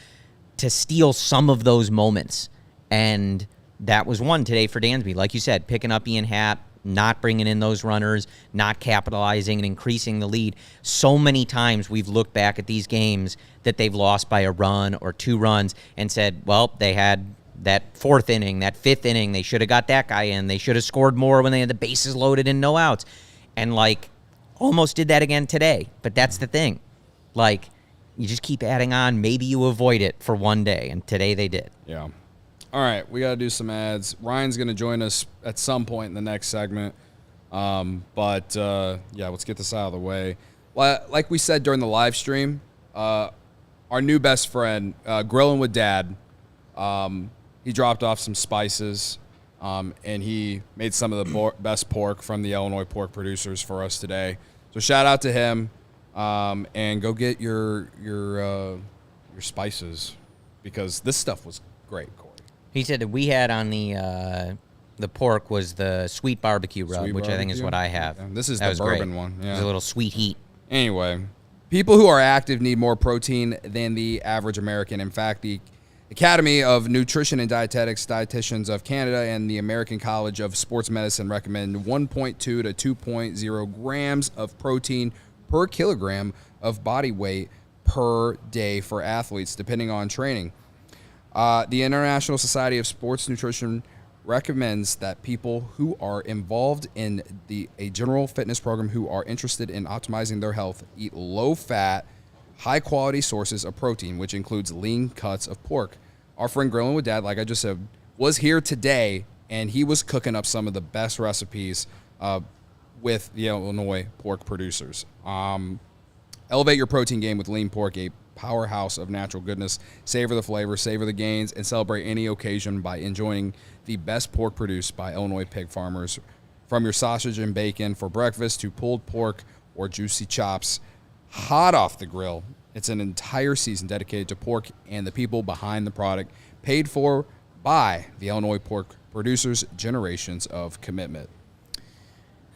to steal some of those moments. And that was one today for Dansby. Like you said, picking up Ian Happ, not bringing in those runners, not capitalizing and increasing the lead. So many times we've looked back at these games that they've lost by a run or 2 runs and said, well, they had that 4th inning, that 5th inning, they should have got that guy in. They should have scored more when they had the bases loaded and no outs. And, almost did that again today. But that's the thing. You just keep adding on. Maybe you avoid it for one day, and today they did. Yeah. All right, we got to do some ads. Ryan's going to join us at some point in the next segment. Let's get this out of the way. Like we said during the live stream, our new best friend, Grillin' with Dad, he dropped off some spices, and he made some of the best pork from the Illinois pork producers for us today. So shout out to him, and go get your spices because this stuff was great, Corey. He said that we had on the pork was the sweet barbecue rub, which I think is what I have. Yeah, this is that the bourbon one. Yeah. There's a little sweet heat. Anyway, people who are active need more protein than the average American. In fact, the Academy of Nutrition and Dietetics, Dietitians of Canada, and the American College of Sports Medicine recommend 1.2 to 2.0 grams of protein per kilogram of body weight per day for athletes, depending on training. The International Society of Sports Nutrition recommends that people who are involved in a general fitness program who are interested in optimizing their health eat low-fat, high-quality sources of protein, which includes lean cuts of pork. Our friend Grillin' with Dad, like I just said, was here today, and he was cooking up some of the best recipes with the Illinois pork producers. Elevate your protein game with lean pork, a powerhouse of natural goodness. Savor the flavor, savor the gains, and celebrate any occasion by enjoying the best pork produced by Illinois pig farmers. From your sausage and bacon for breakfast to pulled pork or juicy chops, hot off the grill. It's an entire season dedicated to pork and the people behind the product, paid for by the Illinois pork producers' generations of commitment.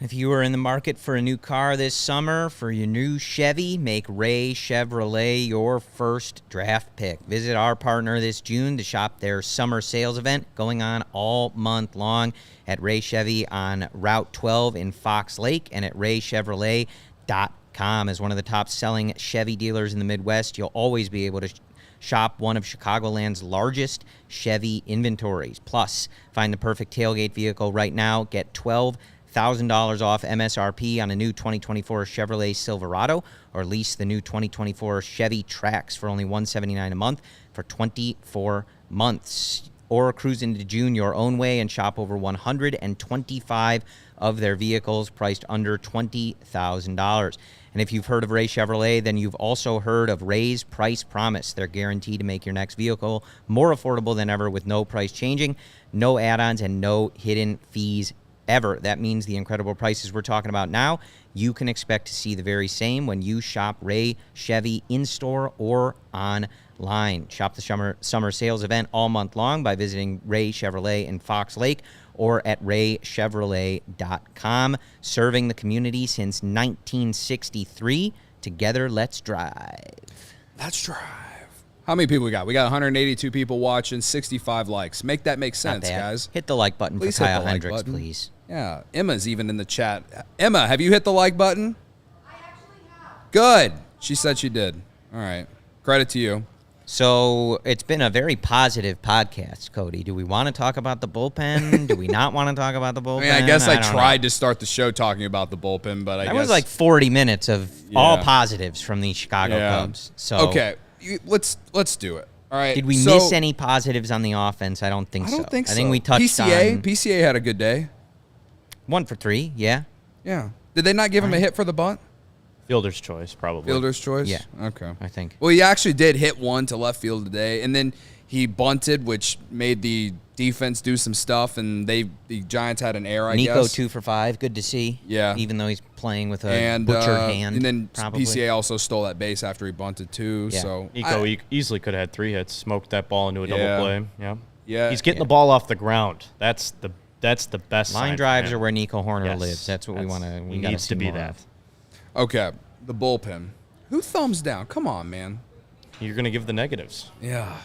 If you are in the market for a new car this summer, for your new Chevy, make Ray Chevrolet your first draft pick. Visit our partner this June to shop their summer sales event going on all month long at Ray Chevy on Route 12 in Fox Lake and at raychevrolet.com. As one of the top-selling Chevy dealers in the Midwest, you'll always be able to shop one of Chicagoland's largest Chevy inventories. Plus, find the perfect tailgate vehicle right now. Get $12,000 off MSRP on a new 2024 Chevrolet Silverado, or lease the new 2024 Chevy Trax for only $179 a month for 24 months. Or cruise into June your own way and shop over 125 of their vehicles priced under $20,000. And if you've heard of Ray Chevrolet, then you've also heard of Ray's Price Promise. They're guaranteed to make your next vehicle more affordable than ever with no price changing, no add-ons, and no hidden fees ever. That means the incredible prices we're talking about now, you can expect to see the very same when you shop Ray Chevy in-store or online. Shop the summer sales event all month long by visiting Ray Chevrolet in Fox Lake or at raychevrolet.com. Serving the community since 1963. Together, let's drive. Let's drive. How many people we got? We got 182 people watching, 65 likes. Make that make sense, guys. Hit the like button Please for hit Kyle the like Hendricks, button. please. Yeah, Emma's even in the chat. Emma, have you hit the like button? I actually have. Good. She said she did. All right. Credit to you. So it's been a very positive podcast, Cody. Do we want to talk about the bullpen? Do we not want to talk about the bullpen? I guess I don't tried know. to start the show talking about the bullpen, but I guess That was like 40 minutes of all positives from the Chicago Cubs. So okay, let's do it. All right. Did we miss any positives on the offense? I don't think so. I don't think so. I think we touched PCA had a good day. 1 for 3, yeah. Yeah. Did they not give him a hit for the bunt? Fielder's choice, probably. Fielder's choice? Yeah. Okay. I think. Well, he actually did hit one to left field today, and then he bunted, which made the defense do some stuff, and the Giants had an error, I Nico guess. 2 for 5, good to see. Yeah. Even though he's playing with a butchered hand. And then probably. PCA also stole that base after he bunted too. Yeah. So Nico easily could have had 3 hits, smoked that ball into a double play. Yeah. Yeah. He's getting the ball off the ground. That's the best Line sign drives for are him. where Nico Horner Yes. lives. That's what we want to. He needs to be that. Okay, the bullpen. Who thumbs down? Come on, man. You're going to give the negatives. Yeah.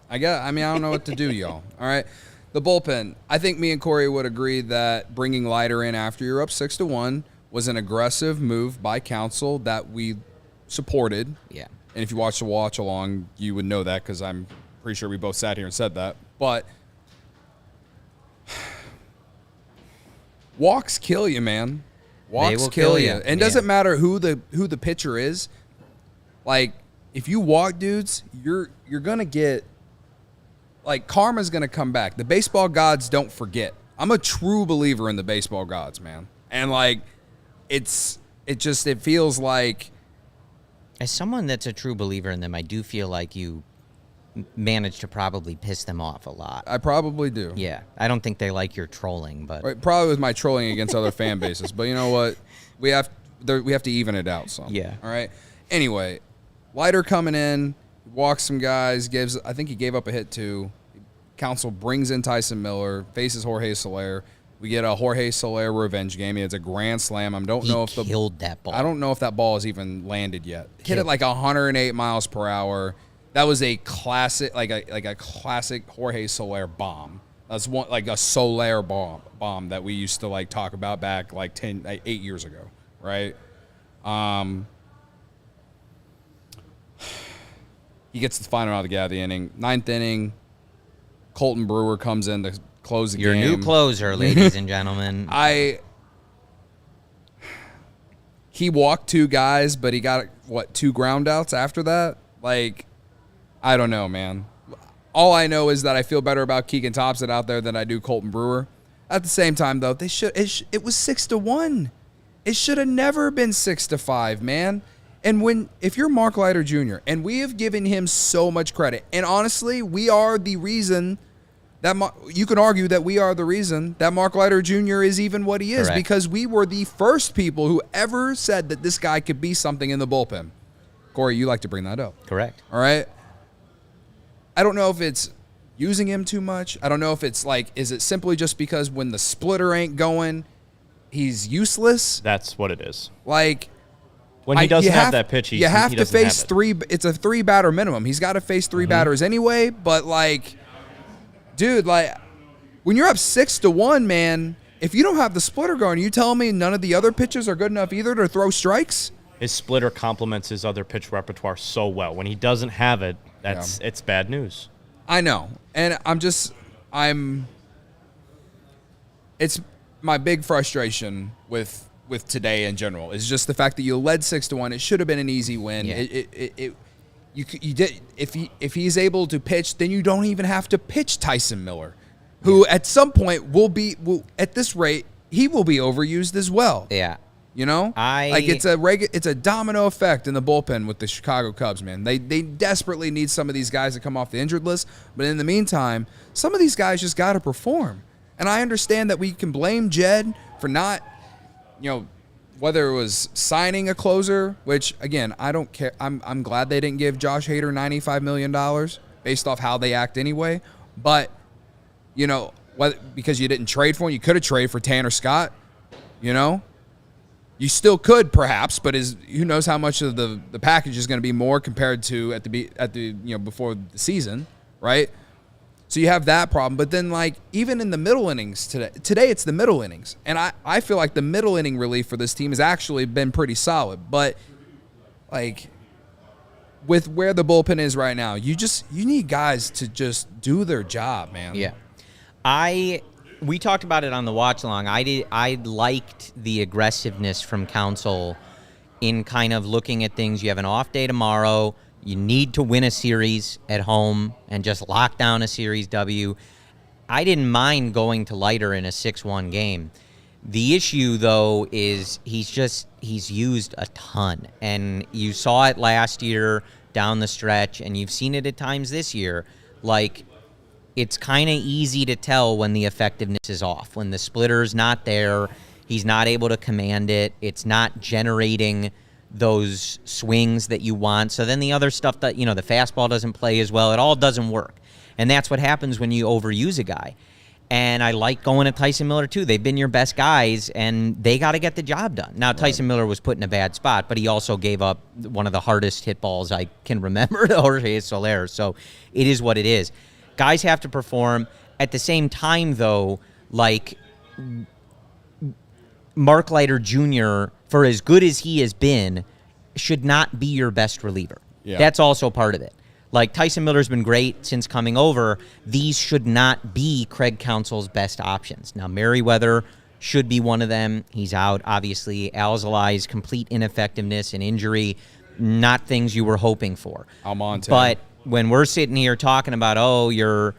I don't know what to do, y'all. All right. The bullpen. I think me and Corey would agree that bringing Leiter in after you're up 6-1 was an aggressive move by counsel that we supported. Yeah. And if you watch the watch along, you would know that because I'm pretty sure we both sat here and said that. But walks kill you, man. Walks will kill kill you. you. And it doesn't matter who the pitcher is. Like, if you walk dudes, you're gonna get, like, karma's gonna come back. The baseball gods don't forget. I'm a true believer in the baseball gods, man. And like it feels like, As someone that's a true believer in them, I do feel like you manage to probably piss them off a lot. I probably do. Yeah. I don't think they like your trolling, but Right, probably with my trolling against other fan bases. But you know what? We have to even it out some. Yeah. All right. Anyway, Leiter coming in, walks some guys, I think he gave up a hit too. Counsel brings in Tyson Miller, faces Jorge Soler. We get a Jorge Soler revenge game. It's a grand slam. he killed that ball. I don't know if that ball has even landed yet. Hit it like 108 miles per hour. That was a classic, like a classic Jorge Soler bomb. That's one, like a Soler bomb that we used to like talk about back like 8 years ago, right? He gets the final out of the inning. 9th inning, Colton Brewer comes in to close the Your game. new closer, ladies and gentlemen. He walked 2 guys, but he got, 2 ground outs after that? Like, I don't know, man. All I know is that I feel better about Keegan Thompson out there than I do Colton Brewer. At the same time, though, it was 6-1. It should have never been 6-5, man. And if you're Mark Leiter Jr., and we have given him so much credit, and honestly, we are the reason that you can argue that we are the reason that Mark Leiter Jr. is even what he is. Correct. Because we were the first people who ever said that this guy could be something in the bullpen. Corey, you like to bring that up. Correct. All right? I don't know if it's using him too much. I don't know if it's like, is it simply just because when the splitter ain't going, he's useless? That's what it is. Like, When he doesn't have that pitch, he have to doesn't face have it. 3. It's a 3 batter minimum. He's got to face 3 batters anyway. But like, dude, like when you're up 6-1, man, if you don't have the splitter going, you telling me none of the other pitches are good enough either to throw strikes? His splitter complements his other pitch repertoire so well. When he doesn't have it, it's bad news. I know, and it's my big frustration with today in general is just the fact that you led 6-1. It should have been an easy win. Yeah. You did if he's able to pitch, then you don't even have to pitch Tyson Miller, who at some point will at this rate he will be overused as well. Yeah. You know, it's a domino effect in the bullpen with the Chicago Cubs, man. They desperately need some of these guys to come off the injured list, but in the meantime, some of these guys just got to perform. And I understand that we can blame Jed for not, whether it was signing a closer, which again I don't care. I'm glad they didn't give Josh Hader $95 million based off how they act anyway. But because you didn't trade for him, you could have traded for Tanner Scott. You still could, perhaps, but who knows how much of the package is going to be more compared to at the before the season, right? So you have that problem. But then, like, even in the middle innings today it's the middle innings. And I feel like the middle inning relief for this team has actually been pretty solid. But, like, with where the bullpen is right now, you need guys to just do their job, man. Yeah. We talked about it on the watch along. I liked the aggressiveness from Counsell in kind of looking at things. You have an off day tomorrow. You need to win a series at home and just lock down a series W. I didn't mind going to Leiter in a 6-1 game. The issue, though, is he's used a ton. And you saw it last year down the stretch, and you've seen it at times this year. Like, it's kind of easy to tell when the effectiveness is off. When the splitter's not there, he's not able to command it. It's not generating those swings that you want. So then the other stuff that, the fastball doesn't play as well. It all doesn't work. And that's what happens when you overuse a guy. And I like going to Tyson Miller, too. They've been your best guys, and they got to get the job done. Now, Tyson Miller was put in a bad spot, but he also gave up one of the hardest hit balls I can remember to Jorge Soler. So it is what it is. Guys have to perform. At the same time, though, like Mark Leiter Jr., for as good as he has been, should not be your best reliever. Yeah. That's also part of it. Like, Tyson Miller's been great since coming over. These should not be Craig Counsell's best options. Now, Merriweather should be one of them. He's out, obviously. ALLCITY's complete ineffectiveness and injury, not things you were hoping for. Almonte. But when we're sitting here talking about, your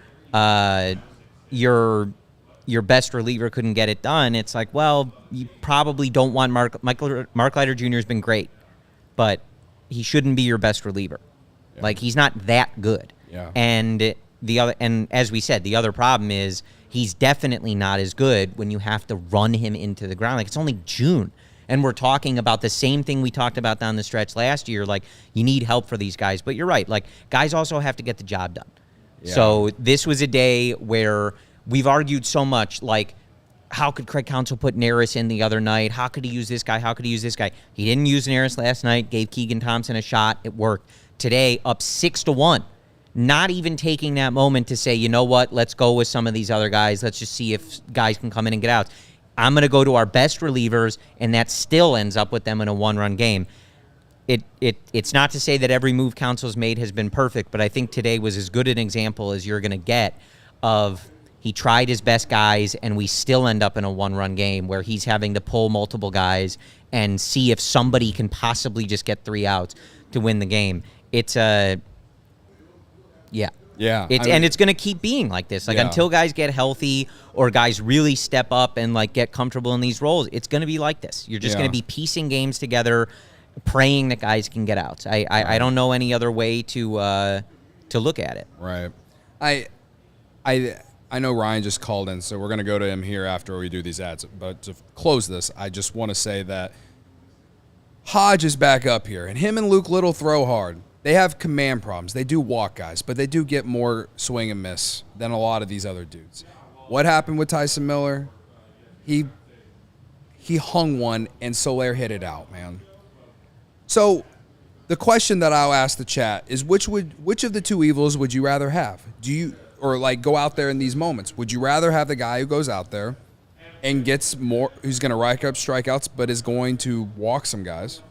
best reliever couldn't get it done, it's like, well, you probably don't want Mark Leiter Jr. has been great, but he shouldn't be your best reliever. Yeah. Like, he's not that good. Yeah. And as we said, the other problem is he's definitely not as good when you have to run him into the ground. Like, it's only June, and we're talking about the same thing we talked about down the stretch last year. Like, you need help for these guys. But you're right. Like, guys also have to get the job done. Yeah. So this was a day where we've argued so much, like, how could Craig Counsell put Neris in the other night? How could he use this guy? How could he use this guy? He didn't use Neris last night, gave Keegan Thompson a shot. It worked. Today, up 6-1. Not even taking that moment to say, you know what, let's go with some of these other guys. Let's just see if guys can come in and get out. I'm going to go to our best relievers, and that still ends up with them in a one-run game. It's not to say that every move Counsell's made has been perfect, but I think today was as good an example as you're going to get of he tried his best guys, and we still end up in a one-run game where he's having to pull multiple guys and see if somebody can possibly just get 3 outs to win the game. It's a yeah. And it's going to keep being like this. Like, until guys get healthy or guys really step up and, like, get comfortable in these roles, it's going to be like this. You're just going to be piecing games together, praying that guys can get outs. I don't know any other way to look at it. Right. I know Ryan just called in, so we're going to go to him here after we do these ads. But to close this, I just want to say that Hodge is back up here, and him and Luke Little throw hard. They have command problems. They do walk guys, but they do get more swing and miss than a lot of these other dudes. What happened with Tyson Miller? He hung one, and Soler hit it out, man. So the question that I'll ask the chat is, which of the two evils would you rather have? Go out there in these moments? Would you rather have the guy who goes out there and gets more, who's going to rack up strikeouts but is going to walk some guys?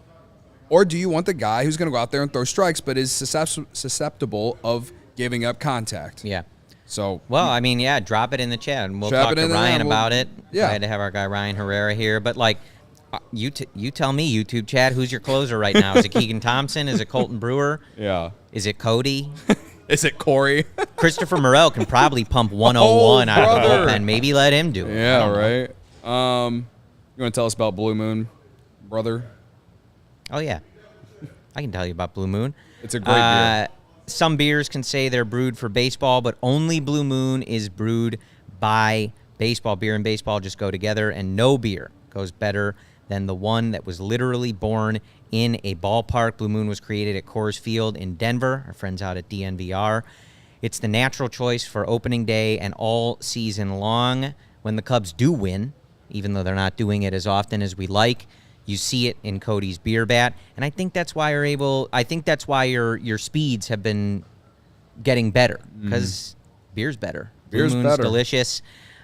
Or do you want the guy who's going to go out there and throw strikes but is susceptible of giving up contact? Yeah. So, well, I mean, drop it in the chat, and we'll talk to Ryan about it. Yeah. Glad to have our guy Ryan Herrera here. But, like, you tell me, YouTube chat, who's your closer right now? Is it Keegan Thompson? Is it Colton Brewer? Yeah. Is it Cody? Is it Corey? Christopher Morel can probably pump 101 out of the bullpen. Maybe let him do it. Yeah, right. You want to tell us about Blue Moon, brother? Oh, yeah. I can tell you about Blue Moon. It's a great beer. Some beers can say they're brewed for baseball, but only Blue Moon is brewed by baseball. Beer and baseball just go together, and no beer goes better than the one that was literally born in a ballpark. Blue Moon was created at Coors Field in Denver, our friends out at DNVR. It's the natural choice for opening day and all season long. When the Cubs do win, even though they're not doing it as often as we like, you see it in Cody's beer bat, and I think that's why your speeds have been getting better, because beer's better. Beer's Blue Moon's better. delicious.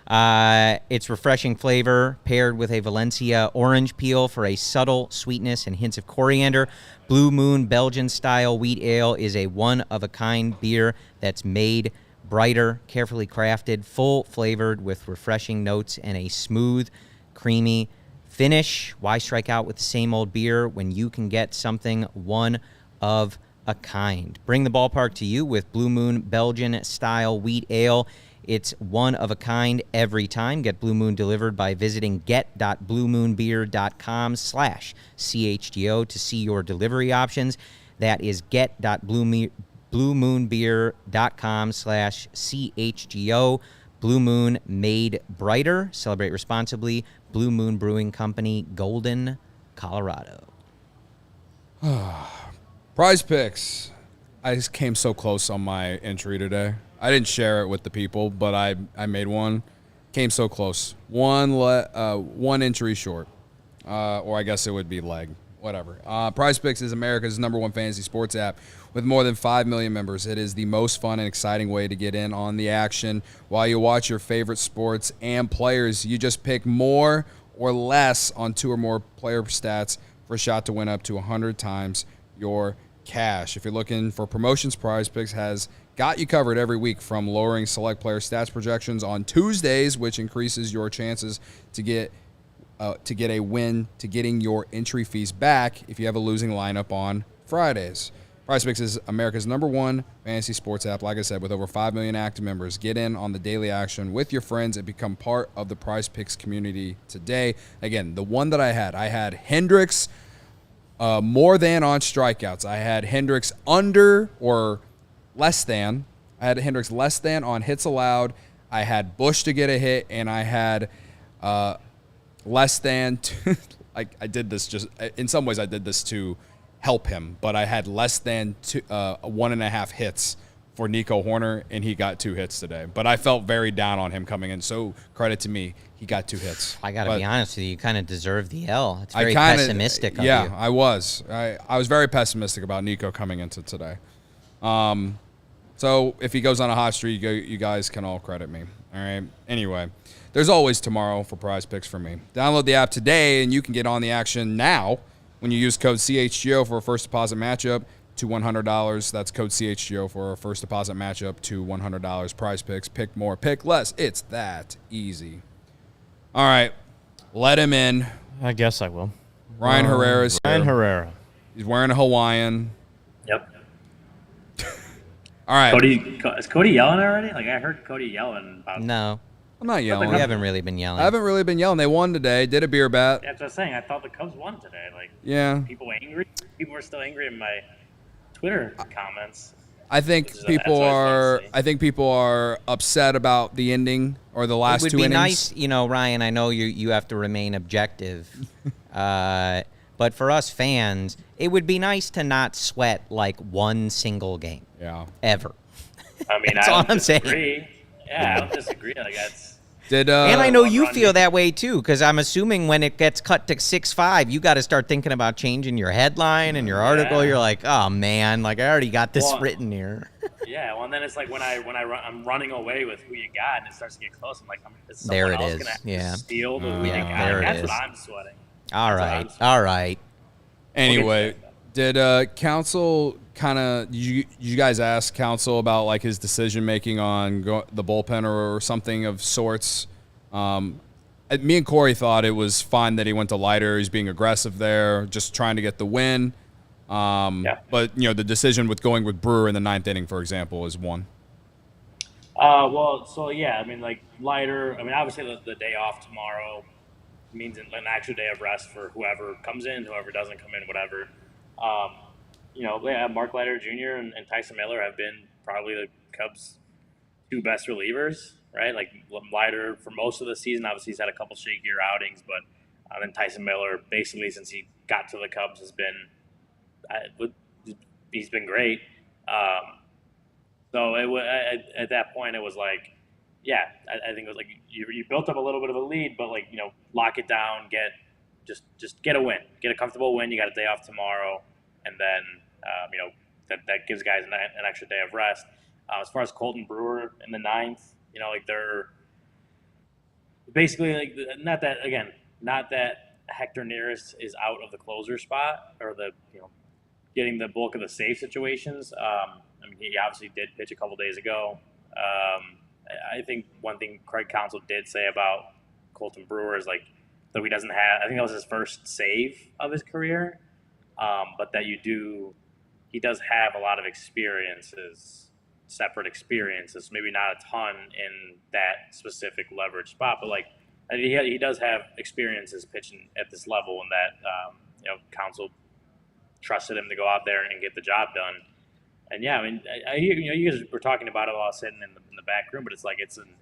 It's refreshing flavor paired with a Valencia orange peel for a subtle sweetness and hints of coriander. Blue Moon Belgian-style wheat ale is a one-of-a-kind beer that's made brighter, carefully crafted, full-flavored with refreshing notes and a smooth, creamy finish. Why strike out with the same old beer when you can get something one of a kind? Bring the ballpark to you with Blue Moon Belgian-style wheat ale. It's one of a kind every time. Get Blue Moon delivered by visiting get.bluemoonbeer.com/CHGO to see your delivery options. That is get.bluemoonbeer.com/CHGO. Blue Moon made brighter. Celebrate responsibly. Blue Moon Brewing Company, Golden, Colorado. Prize Picks. I just came so close on my entry today. I didn't share it with the people, but I made one. Came so close. One entry short. Or I guess it would be leg. Whatever. Prize Picks is America's #1 fantasy sports app with more than 5 million members. It is the most fun and exciting way to get in on the action while you watch your favorite sports and players. You just pick more or less on 2 or more player stats for a shot to win up to 100 times your cash. If you're looking for promotions, Prize Picks has got you covered every week, from lowering select player stats projections on Tuesdays, which increases your chances to get a win, to getting your entry fees back if you have a losing lineup on Fridays. Prize Picks is America's #1 fantasy sports app, like I said, with over 5 million active members. Get in on the daily action with your friends and become part of the Prize Picks community today. Again, the one that I had Hendricks more than on strikeouts. I had Hendricks under or less than. I had Hendricks less than on hits allowed. I had Bush to get a hit, and I had less than. I did this just in some ways. I did this to help him, but I had less than 1.5 hits for Nico Horner, and he got 2 hits today. But I felt very down on him coming in. So credit to me, he got 2 hits. I got to be honest with you. You kind of deserve the L. It's very pessimistic of you. Yeah, I was. I was very pessimistic about Nico coming into today. So if he goes on a hot streak, you guys can all credit me. All right. Anyway, there's always tomorrow for Prize Picks for me. Download the app today, and you can get on the action now when you use code CHGO for a first deposit matchup to $100. That's code CHGO for a first deposit matchup to $100. Prize Picks. Pick more, pick less. It's that easy. All right. Let him in. I guess I will. Ryan Herrera's here. Ryan Herrera. He's wearing a Hawaiian. Yep. All right. Is Cody yelling already? Like, I heard Cody yelling about. No, I'm not yelling. we haven't really been yelling. I haven't really been yelling. They won today. Did a beer bat. That's what I was saying. I thought the Cubs won today. Like, Yeah. people were angry. People were still angry in my Twitter comments. I think That's people what I was are. gonna say. I think people are upset about the ending or the last It would 2 be innings. nice, Ryan, I know you have to remain objective. But for us fans, it would be nice to not sweat like one single game. Yeah. Ever. I mean, That's I all don't I'm saying. disagree. Yeah, I don't disagree. Like, that's. Did And I know you run feel me. that way too, because I'm assuming when it gets cut to 6-5, you got to start thinking about changing your headline and your article. Yeah. You're like, oh man, like I already got this Well, written here. Yeah, well, and then it's like when I'm running away with who you got, and it starts to get close. I'm like, is There someone it else is. gonna have to Yeah. steal the who you Yeah, got? there it That's is. what I'm sweating. All That's what right, I'm saying. all right. anyway? Did council kind of you guys ask council about like his decision making on the bullpen or something of sorts? Me and Corey thought it was fine that he went to lighter. He's being aggressive there, just trying to get the win. Yeah. But the decision with going with Brewer in the 9th inning, for example, is one. Well, so yeah, I mean, like lighter. I mean, obviously the day off tomorrow means an actual day of rest for whoever comes in, whoever doesn't come in, whatever. Mark Leiter Jr. and Tyson Miller have been probably the Cubs' 2 best relievers, right? Like Leiter for most of the season, obviously he's had a couple shakier outings, but then Tyson Miller, basically since he got to the Cubs, has been he's been great. So at that point, it was like, yeah, I think it was like you built up a little bit of a lead, but like lock it down, just get a win, get a comfortable win. You got a day off tomorrow, and then that gives guys an extra day of rest. As far as Colton Brewer in the ninth, like they're basically like not that Hector Nearest is out of the closer spot or the getting the bulk of the save situations. I mean, he obviously did pitch a couple days ago. I think one thing Craig Counsell did say about Colton Brewer is like that he doesn't have. I think that was his first save of his career, but that he does have a lot of separate experiences. Maybe not a ton in that specific leverage spot, but like he does have experiences pitching at this level, and that Counsell trusted him to go out there and get the job done. And yeah, I mean, I hear you guys were talking about it while I was sitting in the back room, but it's like it's an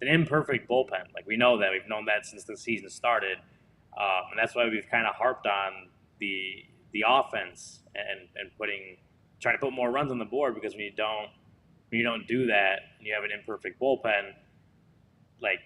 imperfect bullpen. Like we know that, we've known that since the season started, and that's why we've kind of harped on the offense and trying to put more runs on the board, because when you don't do that and you have an imperfect bullpen, like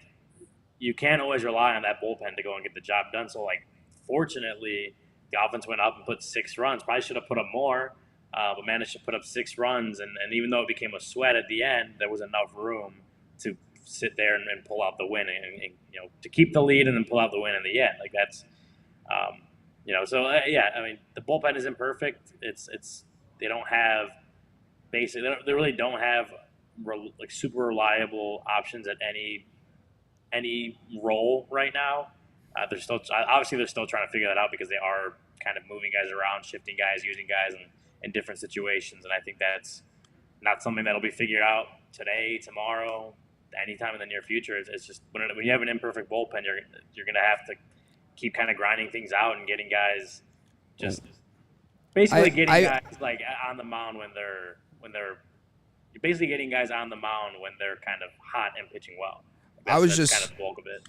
you can't always rely on that bullpen to go and get the job done. So like fortunately, the offense went up and put 6 runs. Probably should have put up more, but managed to put up 6 runs. And even though it became a sweat at the end, there was enough room to sit there and pull out the win, and to keep the lead and then pull out the win in the end. Like that's, So yeah, I mean, the bullpen is imperfect. They don't have they really don't have like super reliable options at any role right now. They're still trying to figure that out, because they are kind of moving guys around, shifting guys, using guys in different situations. And I think that's not something that'll be figured out today, tomorrow, anytime in the near future. It's just when you have an imperfect bullpen, you're going to have to keep kind of grinding things out and getting guys just basically guys like on the mound when they're you're basically getting guys on the mound when they're kind of hot and pitching well. That's kind of the bulk of it.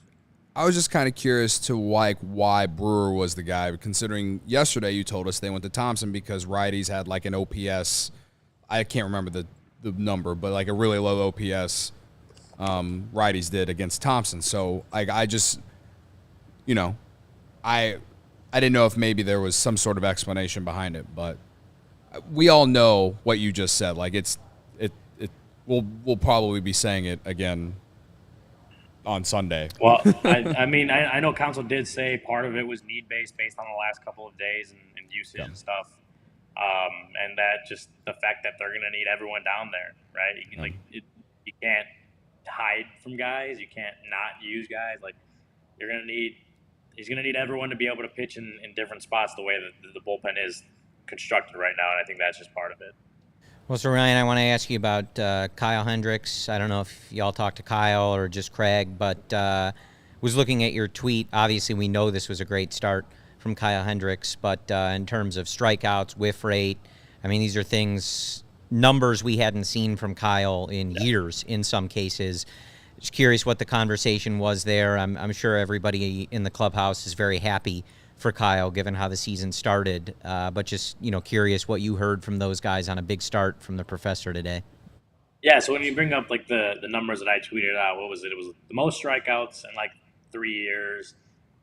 I was just kind of curious to why Brewer was the guy, considering yesterday you told us they went to Thompson because righties had like an OPS. I can't remember the number, but like a really low OPS righties did against Thompson. So I just, I didn't know if maybe there was some sort of explanation behind it, but we all know what you just said. Like we'll probably be saying it again on Sunday. Well, I mean, I know Counsell did say part of it was need-based based on the last couple of days and usage and stuff. And that just the fact that they're going to need everyone down there, right? You can't hide from guys. You can't not use guys. Like he's going to need everyone to be able to pitch in different spots the way that the bullpen is constructed right now. And I think that's just part of it. Well, so Ryan, I want to ask you about Kyle Hendricks. I don't know if y'all talked to Kyle or just Craig, but was looking at your tweet. Obviously, we know this was a great start from Kyle Hendricks, but in terms of strikeouts, whiff rate, I mean, these are numbers we hadn't seen from Kyle in years in some cases. Just curious what the conversation was there. I'm sure everybody in the clubhouse is very happy for Kyle, given how the season started. But just, curious what you heard from those guys on a big start from the professor today. Yeah, so when you bring up like the numbers that I tweeted out, what was it? It was the most strikeouts in like 3 years,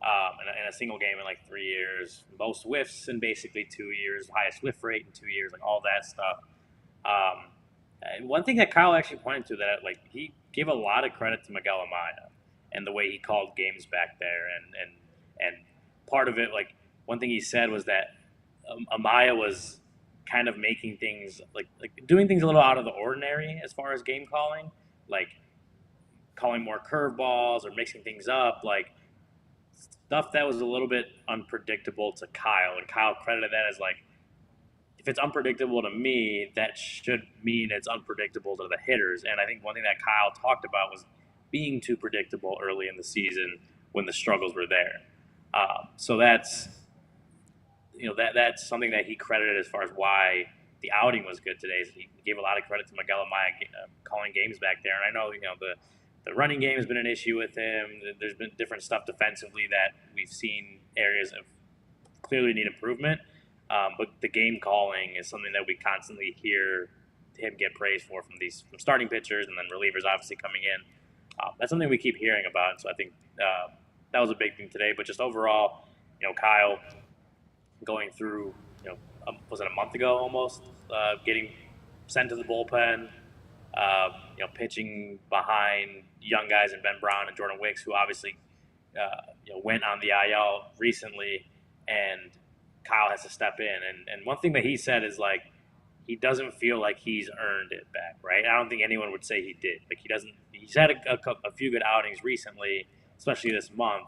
in a single game in like 3 years, most whiffs in basically 2 years, highest whiff rate in 2 years, like all that stuff. And one thing that Kyle actually pointed to that he gave a lot of credit to Miguel Amaya and the way he called games back there, and part of it, like one thing he said was that Amaya was kind of making things like doing things a little out of the ordinary as far as game calling, like calling more curveballs or mixing things up, like stuff that was a little bit unpredictable to Kyle. And Kyle credited that as like, if it's unpredictable to me, that should mean it's unpredictable to the hitters. And I think one thing that Kyle talked about was being too predictable early in the season when the struggles were there. So that's something that he credited as far as why the outing was good today. So he gave a lot of credit to Miguel Amaya calling games back there. And I know the running game has been an issue with him. There's been different stuff defensively that we've seen areas of clearly need improvement. But the game calling is something that we constantly hear him get praised for from starting pitchers and then relievers obviously coming in. That's something we keep hearing about. So I think that was a big thing today. But just overall, Kyle going through, was it a month ago almost, getting sent to the bullpen, pitching behind young guys and Ben Brown and Jordan Wicks, who obviously went on the IL recently, and Kyle has to step in. And one thing that he said is like he doesn't feel like he's earned it back, right? I don't think anyone would say he did. Like he doesn't. He's had a few good outings recently, especially this month,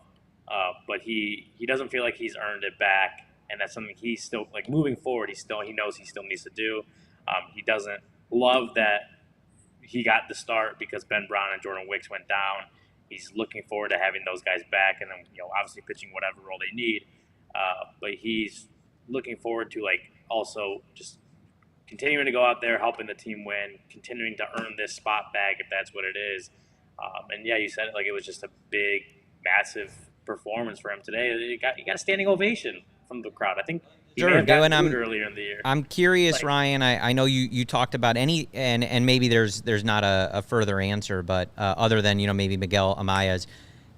but he doesn't feel like he's earned it back, and that's something he's still like moving forward. He knows he still needs to do. He doesn't love that he got the start because Ben Brown and Jordan Wicks went down. He's looking forward to having those guys back, and then obviously pitching whatever role they need. But he's looking forward to like also just continuing to go out there, helping the team win, continuing to earn this spot back if that's what it is. And yeah, you said it like it was just a big, massive performance for him today. He got a standing ovation from the crowd. I think he may have gotten booed earlier in the year. I'm curious, Ryan. I know you talked about and maybe there's not a further answer, but other than maybe Miguel Amaya's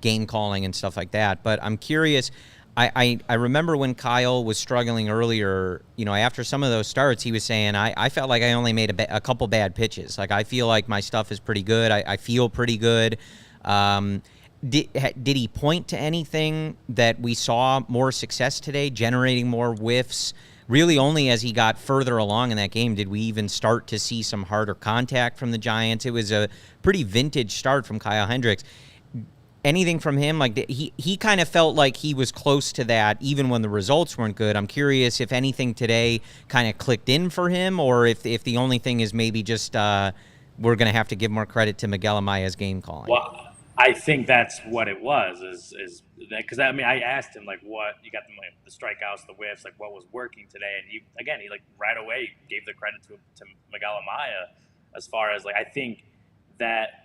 game calling and stuff like that. But I'm curious. I remember when Kyle was struggling earlier, after some of those starts, he was saying, I felt like I only made a couple bad pitches. Like, I feel like my stuff is pretty good. I feel pretty good. Did he point to anything that we saw more success today, generating more whiffs? Really only as he got further along in that game did we even start to see some harder contact from the Giants. It was a pretty vintage start from Kyle Hendricks. Anything from him? Like he kind of felt like he was close to that even when the results weren't good. I'm curious if anything today kind of clicked in for him, or if the only thing is maybe just we're going to have to give more credit to Miguel Amaya's game calling. Well, I think that's what it was. Is because I asked him like, what you got the strikeouts, the whiffs, like what was working today, and he like right away gave the credit to Miguel Amaya as far as like I think that.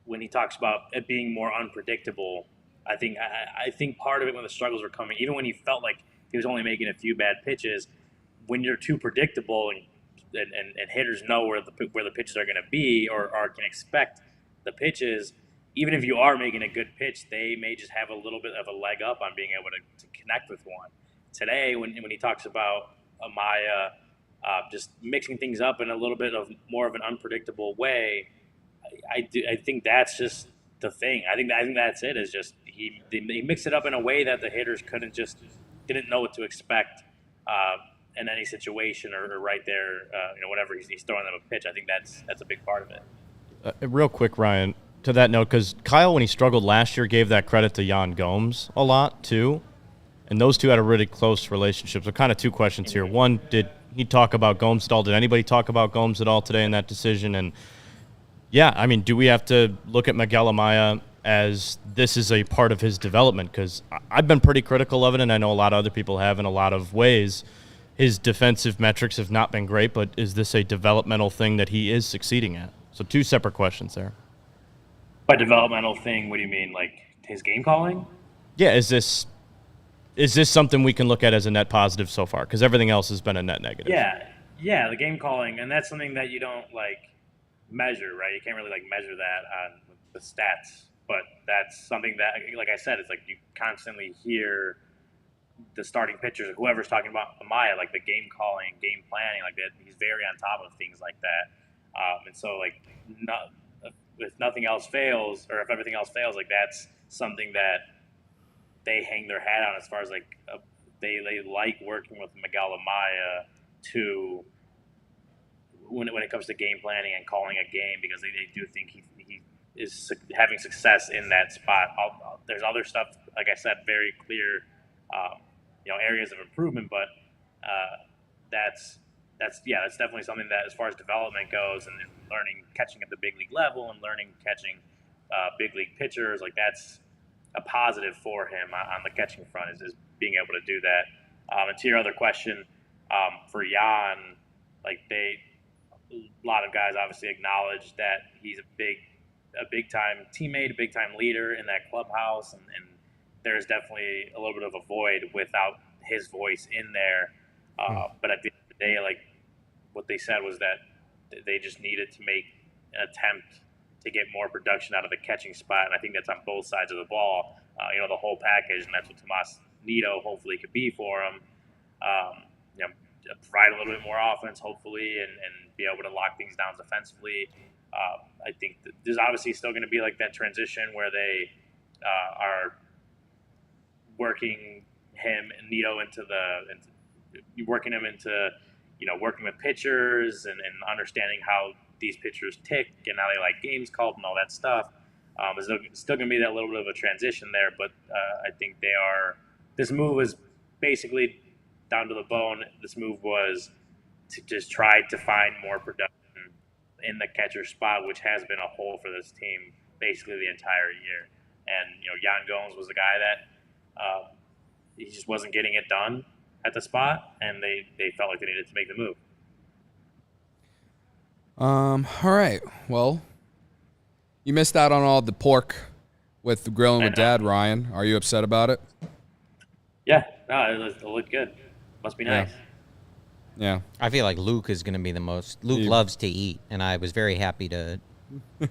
When he talks about it being more unpredictable, I think part of it when the struggles were coming, even when he felt like he was only making a few bad pitches, when you're too predictable and hitters know where the pitches are going to be or can expect the pitches, even if you are making a good pitch, they may just have a little bit of a leg up on being able to connect with one. Today, when he talks about Amaya just mixing things up in a little bit of more of an unpredictable way, I think that's just the thing. I think that's it. Is just he mixed it up in a way that the hitters didn't know what to expect in any situation or right there. Whenever he's throwing them a pitch, I think that's a big part of it. Real quick, Ryan, to that note, because Kyle, when he struggled last year, gave that credit to Yan Gomes a lot too, and those two had a really close relationship. So, kind of two questions here. One, did he talk about Gomes at all? Did anybody talk about Gomes at all today in that decision? And yeah, do we have to look at Miguel Amaya as this is a part of his development? Because I've been pretty critical of it, and I know a lot of other people have in a lot of ways. His defensive metrics have not been great, but is this a developmental thing that he is succeeding at? So two separate questions there. By developmental thing, what do you mean? Like his game calling? Yeah, is this something we can look at as a net positive so far? Because everything else has been a net negative. Yeah, the game calling, and that's something that you don't measure, right? You can't really measure that on the stats, but that's something that, like I said, it's like you constantly hear the starting pitchers, whoever's talking about Amaya, like the game calling, game planning, like that. He's very on top of things like that, and so if nothing else fails, or if everything else fails, that's something that they hang their hat on as far as they like working with Miguel Amaya to. When it comes to game planning and calling a game, because they do think he is having success in that spot. There's other stuff, like I said, very clear, areas of improvement, but that's definitely something that, as far as development goes, and learning catching at the big league level and learning catching big league pitchers, that's a positive for him on the catching front is being able to do that. And to your other question, for Jan, a lot of guys obviously acknowledge that he's a big time teammate, a big time leader in that clubhouse, and there's definitely a little bit of a void without his voice in there. But at the end of the day, what they said was that they just needed to make an attempt to get more production out of the catching spot, and I think that's on both sides of the ball. The whole package, and that's what Tomas Nido hopefully could be for him. provide a little bit more offense, hopefully, and be able to lock things down defensively. I think that there's obviously still going to be like that transition where they are working him and Nito into working him into, working with pitchers and understanding how these pitchers tick and how they like games called and all that stuff. There's still going to be that little bit of a transition there, but I think this move was basically down to the bone. This move was to just try to find more production in the catcher spot, which has been a hole for this team basically the entire year. And, Yan Gomes was the guy that he just wasn't getting it done at the spot, and they felt like they needed to make the move. All right. Well, you missed out on all the pork with grilling with Dad, Ryan. Are you upset about it? Yeah. No, it looked good. Must be nice. Yeah. I feel like Luke is going to be the most. Luke loves to eat, and I was very happy to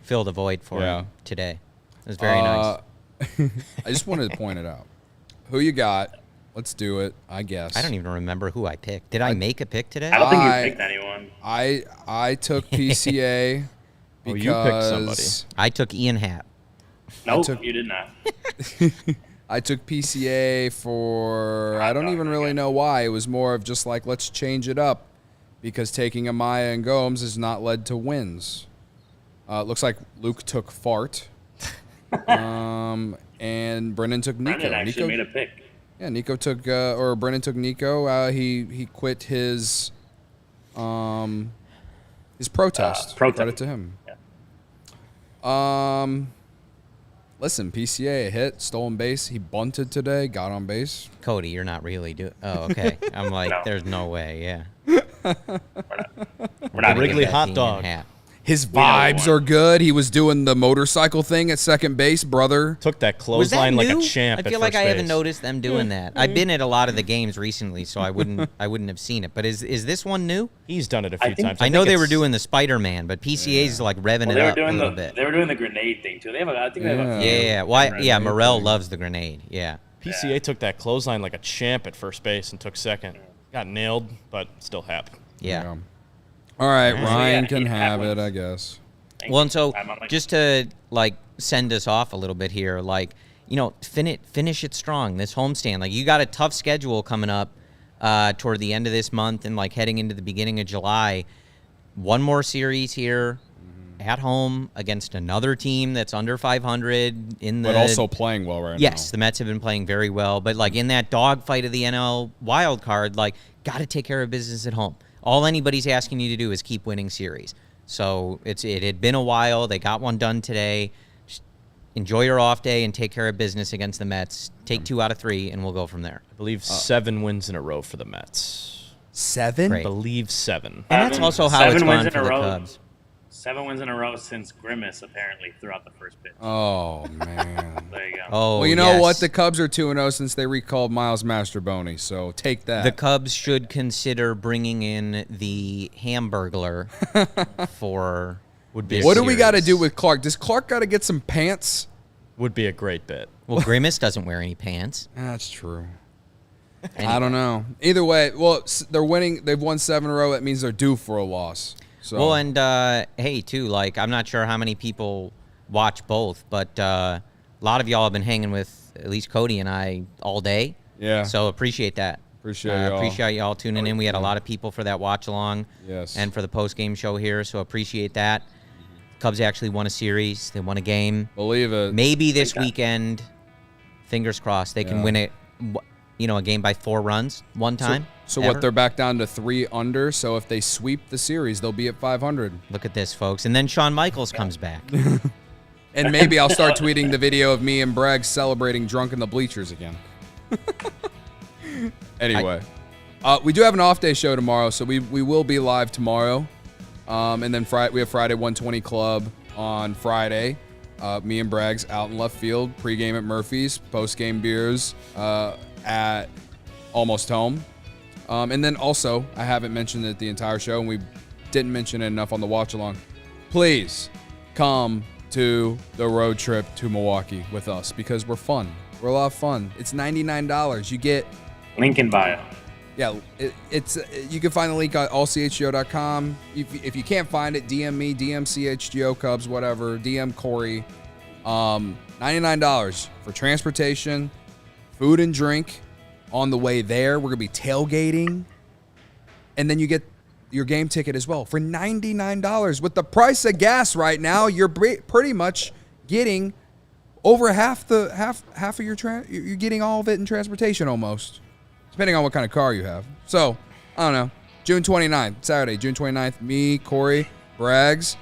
fill the void for him today. It was very nice. I just wanted to point it out. Who you got? Let's do it, I guess. I don't even remember who I picked. Did I make a pick today? I don't think you picked anyone. I took PCA because you picked somebody. I took Ian Happ. Nope, you did not. I took PCA for I don't even really know why. It was more of just like, let's change it up because taking Amaya and Gomes has not led to wins. Looks like Luke took Fart. And Brennan took Nico. Brennan actually made a pick. Yeah, Nico took Brennan took Nico. He quit his protest. Credit to him. Yeah. Listen, PCA a hit, stolen base. He bunted today, got on base. Cody, you're not really doing. Oh, okay. I'm like, No. There's no way. Yeah. We're not Wrigley gonna hot Ian dog. Happ. His know vibes one. are good. He was doing the motorcycle thing at second base, brother. Took that Was that clothesline like new? a champ. I feel at like first I haven't base. noticed them doing that. I've been at a lot of the games recently, so I wouldn't have seen it. But is this one new? He's done it a I few think- times. I know think they were it's- doing the Spider-Man, but PCA's like revving Well, it up a little bit. They were doing the grenade thing too. They have I think they have a Yeah. Why? Yeah. Morel loves the grenade. Yeah. PCA took that clothesline like a champ at first base and took second. Got nailed, but still happy. Yeah. All right, Yeah. Ryan Yeah, can he have had it, one. I guess. Well, and so I'm like- just to like send us off a little bit here, like finish it strong. This homestand, like you got a tough schedule coming up toward the end of this month and like heading into the beginning of July. One more series here at home against another team that's under 500 in the. But also playing well right now. Yes, the Mets have been playing very well, but like in that dogfight of the NL wild card, like got to take care of business at home. All anybody's asking you to do is keep winning series. So it had been a while. They got one done today. Just enjoy your off day and take care of business against the Mets. Take 2 out of 3, and we'll go from there. I believe 7 wins in a row for the Mets. 7? Great. I believe 7. And that's also how Seven it's wins gone in for a the row. Cubs. 7 wins in a row since Grimace apparently throughout the first pitch. Oh, man. There you go. Oh, Well, you know what? yes. The Cubs are 2-0 since they recalled Miles Mastroboni, so take that. The Cubs should consider bringing in the Hamburglar for Would be. this What do we got to series. do with Clark? Does Clark got to get some pants? Would be a great bit. Well, Grimace doesn't wear any pants. That's true. I Anyway. don't know. Either way, well, they're winning. They've won 7 in a row. That means they're due for a loss. So. Well, and hey, too, like I'm not sure how many people watch both, but a lot of y'all have been hanging with at least Cody and I all day. Yeah. So appreciate that. Appreciate y'all. Appreciate y'all tuning in. We had a lot of people for that watch along. Yes. And for the post game show here, so appreciate that. Cubs actually won a series. They won a game. Believe it. Maybe this weekend, fingers crossed, they can Yeah. win it. A game by 4 runs one time. So ever. what? They're back down to 3 under. So if they sweep the series, they'll be at 500. Look at this, folks. And then Shawn Michaels comes back. And maybe I'll start tweeting the video of me and Bragg celebrating drunk in the bleachers again. Anyway, we do have an off day show tomorrow, so we will be live tomorrow. And then we have Friday 120 Club on Friday. Me and Braggs out in left field, pregame at Murphy's, postgame beers at Almost Home. And then also, I haven't mentioned it the entire show, and we didn't mention it enough on the watch along. Please come to the road trip to Milwaukee with us because we're fun. We're a lot of fun. It's $99. You get Link in bio. yeah, it's you can find the link at allchgo.com. If you can't find it, DM me, DM CHGO Cubs, whatever, DM Corey. $99 for transportation, food and drink on the way there. We're gonna be tailgating, and then you get your game ticket as well for $99. With the price of gas right now, you're pretty much getting over half of your you're getting all of it in transportation almost, depending on what kind of car you have. So, I don't know. June 29th, Saturday, June 29th, me, Corey, Braggs,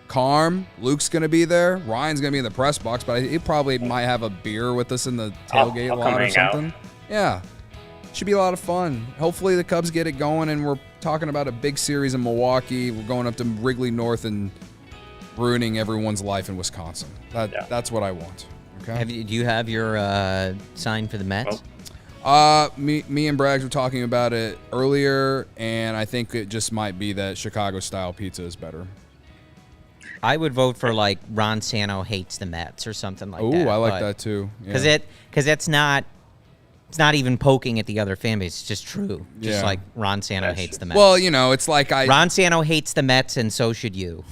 Carm, Luke's going to be there. Ryan's going to be in the press box, but he probably might have a beer with us in the tailgate lot or something. Yeah. Should be a lot of fun. Hopefully the Cubs get it going, and we're talking about a big series in Milwaukee. We're going up to Wrigley North and ruining everyone's life in Wisconsin. That's what I want. Okay. Do you have your sign for the Mets? Me and Braggs were talking about it earlier, and I think it just might be that Chicago-style pizza is better. I would vote for like Ron Santo hates the Mets or something like that. Oh, I like that too. Because it's not even poking at the other fan base. It's just true. Just like Ron Santo hates the Mets. Well, it's like Ron Santo hates the Mets, and so should you.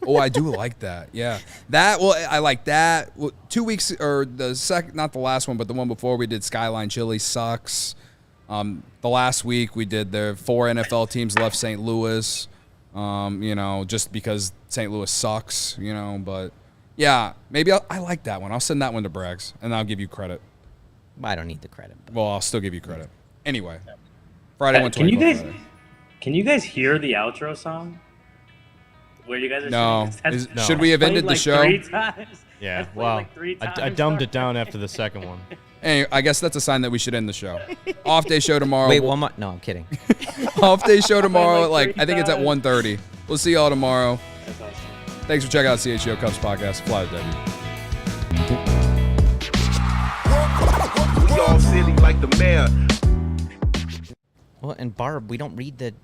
Oh, I do like that. Yeah, I like that. 2 weeks or the second, not the last one, but the one before, we did Skyline Chili sucks. The last week we did the 4 NFL teams left St. Louis. Just because St. Louis sucks. But yeah, maybe I like that one. I'll send that one to Braggs, and I'll give you credit. I don't need the credit. Well, I'll still give you credit. Anyway, Friday 120. Can you guys hear the outro song? Where you guys are no. saying Should we have ended the show? 3 times. Yeah, wow. I dumbed it down after the second one. Anyway, I guess that's a sign that we should end the show. Off day show tomorrow. Wait, one more. No, I'm kidding. Off day show tomorrow. I think it's at 1:30. We'll see y'all tomorrow. That's awesome. Thanks for checking out CHGO Cubs podcast. Fly to W. We all silly like the mayor. Well, and Barb, we don't read the.